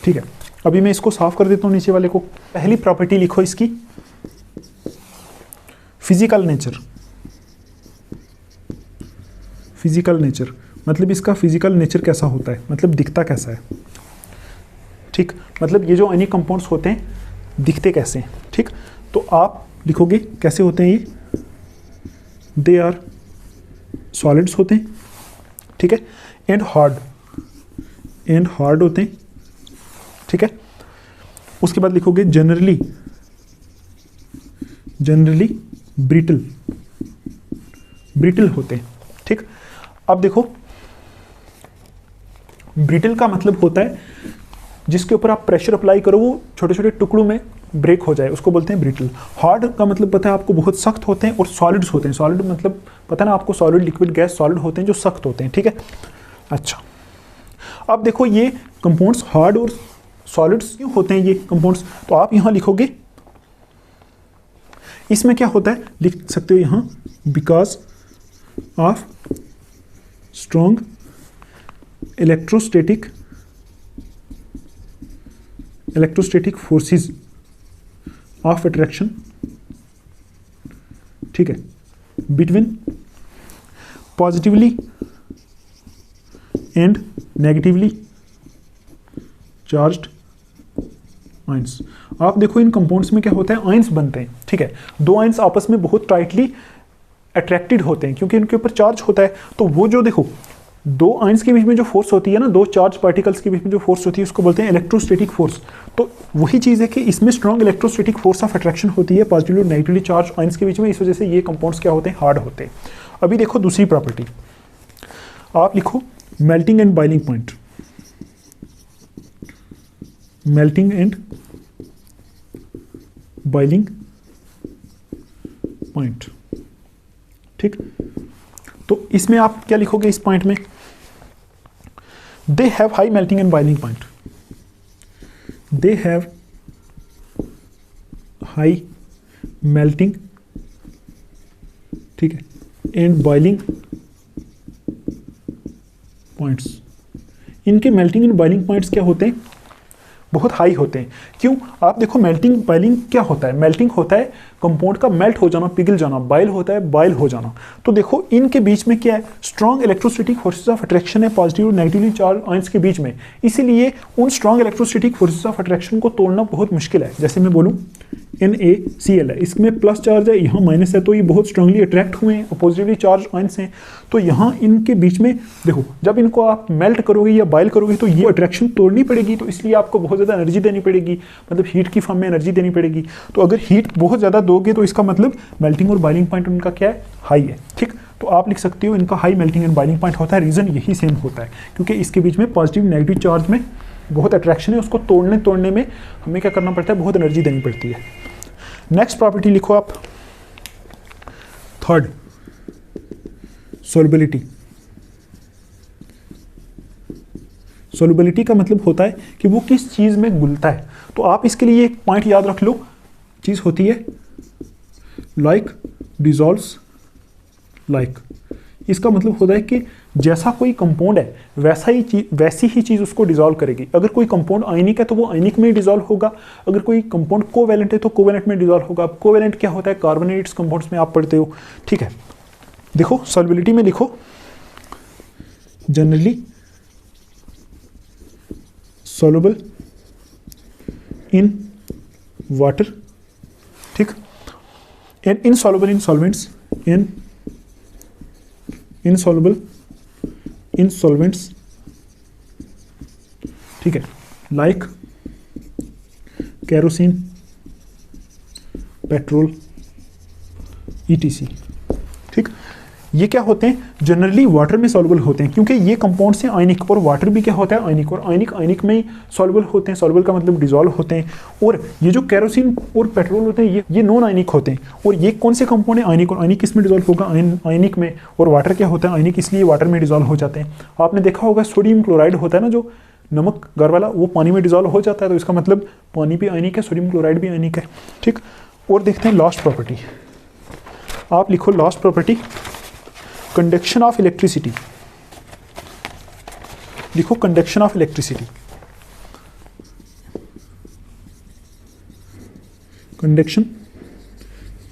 ठीक है, अभी मैं इसको साफ कर देता हूं नीचे वाले को। पहली प्रॉपर्टी लिखो इसकी, फिजिकल नेचर। फिजिकल नेचर मतलब इसका फिजिकल नेचर कैसा होता है, मतलब दिखता कैसा है। ठीक, मतलब ये जो आयनिक कंपाउंड्स होते हैं दिखते कैसे हैं। ठीक, तो आप लिखोगे कैसे होते हैं ये, दे आर सॉलिड्स होते हैं, ठीक है, एंड हार्ड होते हैं, ठीक है। उसके बाद लिखोगे जनरली ब्रिटल होते हैं। ठीक, अब देखो ब्रिटल का मतलब होता है जिसके ऊपर आप प्रेशर अप्लाई करो वो छोटे छोटे टुकड़ों में ब्रेक हो जाए, उसको बोलते हैं ब्रिटल। हार्ड का मतलब पता है आपको, बहुत सख्त होते हैं, और सॉलिड्स होते हैं। सॉलिड मतलब पता ना आपको, सॉलिड लिक्विड गैस सॉलिड होते हैं जो सख्त होते हैं। ठीक है, अच्छा अब देखो ये कंपाउंड्स हार्ड और सॉलिड्स क्यों होते हैं ये कंपाउंड्स, तो आप यहां लिखोगे इसमें क्या होता है, लिख सकते हो यहां, because of strong electrostatic forces of attraction, ठीक है, between positively and negatively charged ions. आप देखो इन कंपाउंड्स में क्या होता है, आयंस बनते हैं। ठीक है, दो आयंस आपस में बहुत टाइटली अट्रैक्टेड होते हैं क्योंकि इनके ऊपर चार्ज होता है। तो वो जो देखो दो आयंस के बीच में जो फोर्स होती है ना, दो चार्ज पार्टिकल्स के बीच में जो फोर्स होती है उसको बोलते हैं इलेक्ट्रोस्टैटिक फोर्स। तो वही चीज़ है कि इसमें strong electrostatic force of attraction होती है पॉजिटिवली और नेगेटिवली चार्ज आयंस के बीच में, इस वजह से ये कंपाउंड्स क्या होते हैं, हार्ड होते हैं। अभी देखो दूसरी प्रॉपर्टी, आप लिखो melting and boiling point. Melting and boiling point. ठीक, तो इसमें आप क्या लिखोगे इस पॉइंट में, they have high melting and boiling point. They have high melting, ठीक है, एंड बॉइलिंग पॉइंट्स। इनके मेल्टिंग एंड बॉइलिंग पॉइंट्स क्या होते हैं, बहुत हाई होते हैं। क्यों? आप देखो मेल्टिंग बॉइलिंग क्या होता है, मेल्टिंग होता है कंपाउंड का मेल्ट हो जाना, पिघल जाना, बॉयल होता है बॉयल हो जाना। तो देखो इनके बीच में क्या है, strong electrostatic forces of attraction है पॉजिटिव और नेगेटिवली चार्ज आयंस के बीच में। इसीलिए उन strong electrostatic forces of attraction को तोड़ना बहुत मुश्किल है। जैसे मैं बोलूँ NaCl है, इसमें प्लस चार्ज है, यहाँ माइनस है, तो ये बहुत स्ट्रांगली अट्रैक्ट हुए हैं, पॉजिटिवली चार्ज आयंस हैं। तो यहाँ इनके बीच में देखो जब इनको आप मेल्ट करोगे या बॉयल करोगे तो ये अट्रैक्शन तोड़नी पड़ेगी, तो इसलिए आपको बहुत ज़्यादा एनर्जी देनी पड़ेगी, मतलब हीट की फॉर्म में एनर्जी देनी पड़ेगी। तो अगर हीट बहुत ज़्यादा दोगे तो इसका मतलब मेल्टिंग और बॉइलिंग पॉइंट उनका क्या है, हाई है। ठीक, तो आप लिख सकते हो इनका high melting and boiling point होता है। रीज़न यही सेम होता है क्योंकि इसके बीच में पॉजिटिव नेगेटिव चार्ज में बहुत अट्रैक्शन है, उसको तोड़ने में हमें क्या करना पड़ता है, बहुत एनर्जी देनी पड़ती है। नेक्स्ट प्रॉपर्टी लिखो आप, थर्ड, सोलबिलिटी। सोलबिलिटी का मतलब होता है कि वो किस चीज़ में घुलता है। तो आप इसके लिए एक पॉइंट याद रख लो, चीज़ होती है लाइक डिजॉल्व्स लाइक। इसका मतलब होता है कि जैसा कोई कंपाउंड है वैसी ही चीज़ उसको डिसॉल्व करेगी। अगर कोई कंपाउंड आयनिक है तो वो आयनिक में डिसॉल्व होगा, अगर कोई कंपाउंड कोवैलेंट है तो कोवैलेंट में डिसॉल्व होगा। अब कोवैलेंट क्या होता है, कार्बोनेट्स कंपाउंड्स में आप पढ़ते हो। ठीक है, देखो सॉल्युबिलिटी में लिखो जनरली soluble in वाटर, ठीक, and insoluble in solvents, insoluble in solvents, ठीक है, लाइक केरोसिन, पेट्रोल, ETC, ठीक। ये क्या होते हैं, जनरली वाटर में सॉल्युबल होते हैं क्योंकि ये कंपाउंड्स हैं आयनिक, और वाटर भी क्या होता है, आयनिक, और आयनिक में ही सॉल्युबल होते हैं। सॉल्युबल का मतलब डिजॉल्व होते हैं। और ये जो केरोसिन और पेट्रोल होते हैं ये नॉन आयनिक होते हैं। और ये कौन से कंपाउंड है, आयनिक, और आयनिक किस में डिजॉल्व होगा, आयनिक में। और वाटर क्या होता है, आयनिक, इसलिए वाटर में डिजॉल्व हो जाते हैं। आपने देखा होगा सोडियम क्लोराइड होता है ना, जो नमक गार वाला, वो पानी में डिजॉल्व हो जाता है, तो इसका मतलब पानी भी आयनिक है, सोडियम क्लोराइड भी आयनिक है, ठीक। और देखते हैं लास्ट प्रॉपर्टी। आप लिखो last property, conduction of electricity, लिखो conduction of electricity, conduction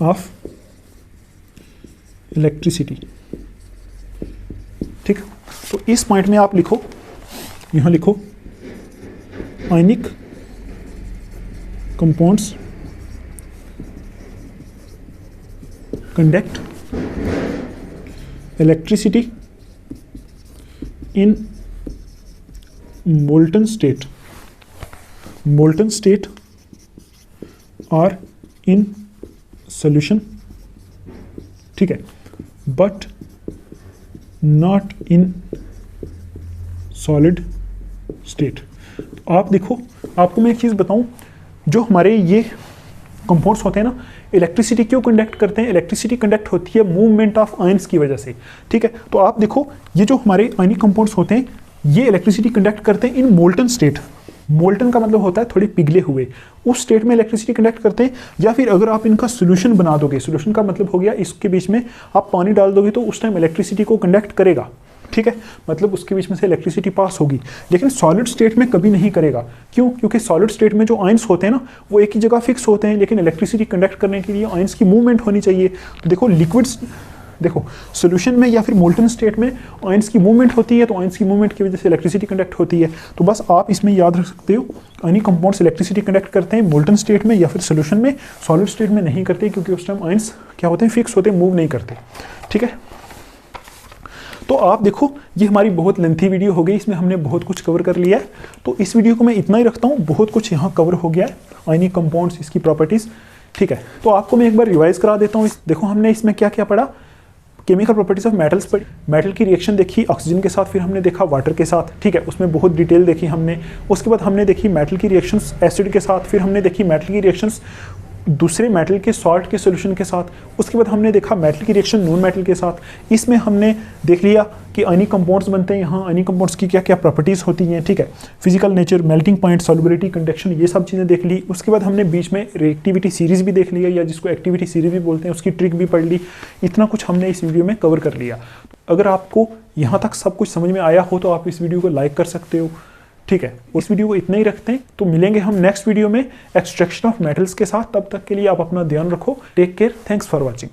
of electricity, ठीक। तो इस पॉइंट में आप लिखो, यहां लिखो ionic compounds conduct electricity in molten state or in solution, ठीक है, but not in solid state। आप देखो, आपको मैं एक चीज़ बताऊं, जो हमारे ये कंपाउंड्स होते हैं ना, इलेक्ट्रिसिटी क्यों कंडक्ट करते हैं, इलेक्ट्रिसिटी कंडक्ट होती है मूवमेंट ऑफ आयंस की वजह से, ठीक है। तो आप देखो, ये जो हमारे आयनिक कंपाउंड्स होते हैं ये इलेक्ट्रिसिटी कंडक्ट करते हैं इन मोल्टन स्टेट। मोल्टन का मतलब होता है थोड़े पिघले हुए, उस स्टेट में इलेक्ट्रिसिटी कंडक्ट करते हैं। या फिर अगर आप इनका सोल्यूशन बना दोगे, सोल्यूशन का मतलब हो गया इसके बीच में आप पानी डाल दोगे तो उस टाइम इलेक्ट्रिसिटी को कंडक्ट करेगा, ठीक है, मतलब उसके बीच में से इलेक्ट्रिसिटी पास होगी। लेकिन सॉलिड स्टेट में कभी नहीं करेगा। क्यों? क्योंकि सॉलिड स्टेट में जो आयंस होते हैं ना, वो एक ही जगह फिक्स होते हैं, लेकिन इलेक्ट्रिसिटी कंडक्ट करने के लिए आयंस की मूवमेंट होनी चाहिए। तो देखो लिक्विड्स, देखो सोल्यूशन में या फिर मोल्टन स्टेट में आयंस की मूवमेंट होती है, तो आयंस की मूवमेंट की वजह से इलेक्ट्रिसिटी कंडक्ट होती है। तो बस आप इसमें याद रख सकते हो, आयनिक कंपाउंड्स इलेक्ट्रिसिटी कंडक्ट करते हैं मोल्टन स्टेट में या फिर सोल्यूशन में, सॉलिड स्टेट में नहीं करते क्योंकि उस टाइम आयंस क्या होते हैं, फिक्स होते हैं, मूव नहीं करते, ठीक है। तो आप देखो, ये हमारी बहुत लेंथी वीडियो हो गई, इसमें हमने बहुत कुछ कवर कर लिया है। तो इस वीडियो को मैं इतना ही रखता हूँ, बहुत कुछ यहाँ कवर हो गया है, आयनिक कंपाउंड्स, इसकी प्रॉपर्टीज़, ठीक है। तो आपको मैं एक बार रिवाइज करा देता हूँ। देखो हमने इसमें क्या क्या पढ़ा, केमिकल प्रॉपर्टीज ऑफ मेटल्स पढ़ी, मेटल की रिएक्शन देखी ऑक्सीजन के साथ, फिर हमने देखा वाटर के साथ, ठीक है, उसमें बहुत डिटेल देखी हमने। उसके बाद हमने देखी मेटल की रिएक्शंस एसिड के साथ, फिर हमने देखी मेटल की रिएक्शंस दूसरे मेटल के सॉल्ट के सॉल्यूशन के साथ। उसके बाद हमने देखा मेटल की रिएक्शन नॉन मेटल के साथ। इसमें हमने देख लिया कि आयनिक कंपाउंड्स बनते हैं, यहाँ आयनिक कंपाउंड्स की क्या क्या प्रॉपर्टीज़ होती हैं, ठीक है, physical nature, melting point, solubility, conduction, ये सब चीज़ें देख ली। उसके बाद हमने बीच में रिएक्टिविटी सीरीज़ भी देख लिया, या जिसको एक्टिविटी सीरीज़ भी बोलते हैं, उसकी ट्रिक भी पढ़ ली। इतना कुछ हमने इस वीडियो में कवर कर लिया। अगर आपको यहाँ तक सब कुछ समझ में आया हो तो आप इस वीडियो को लाइक कर सकते हो, ठीक है। उस वीडियो को इतना ही रखते हैं, तो मिलेंगे हम नेक्स्ट वीडियो में एक्सट्रैक्शन ऑफ मेटल्स के साथ। तब तक के लिए आप अपना ध्यान रखो। Take care, thanks for watching.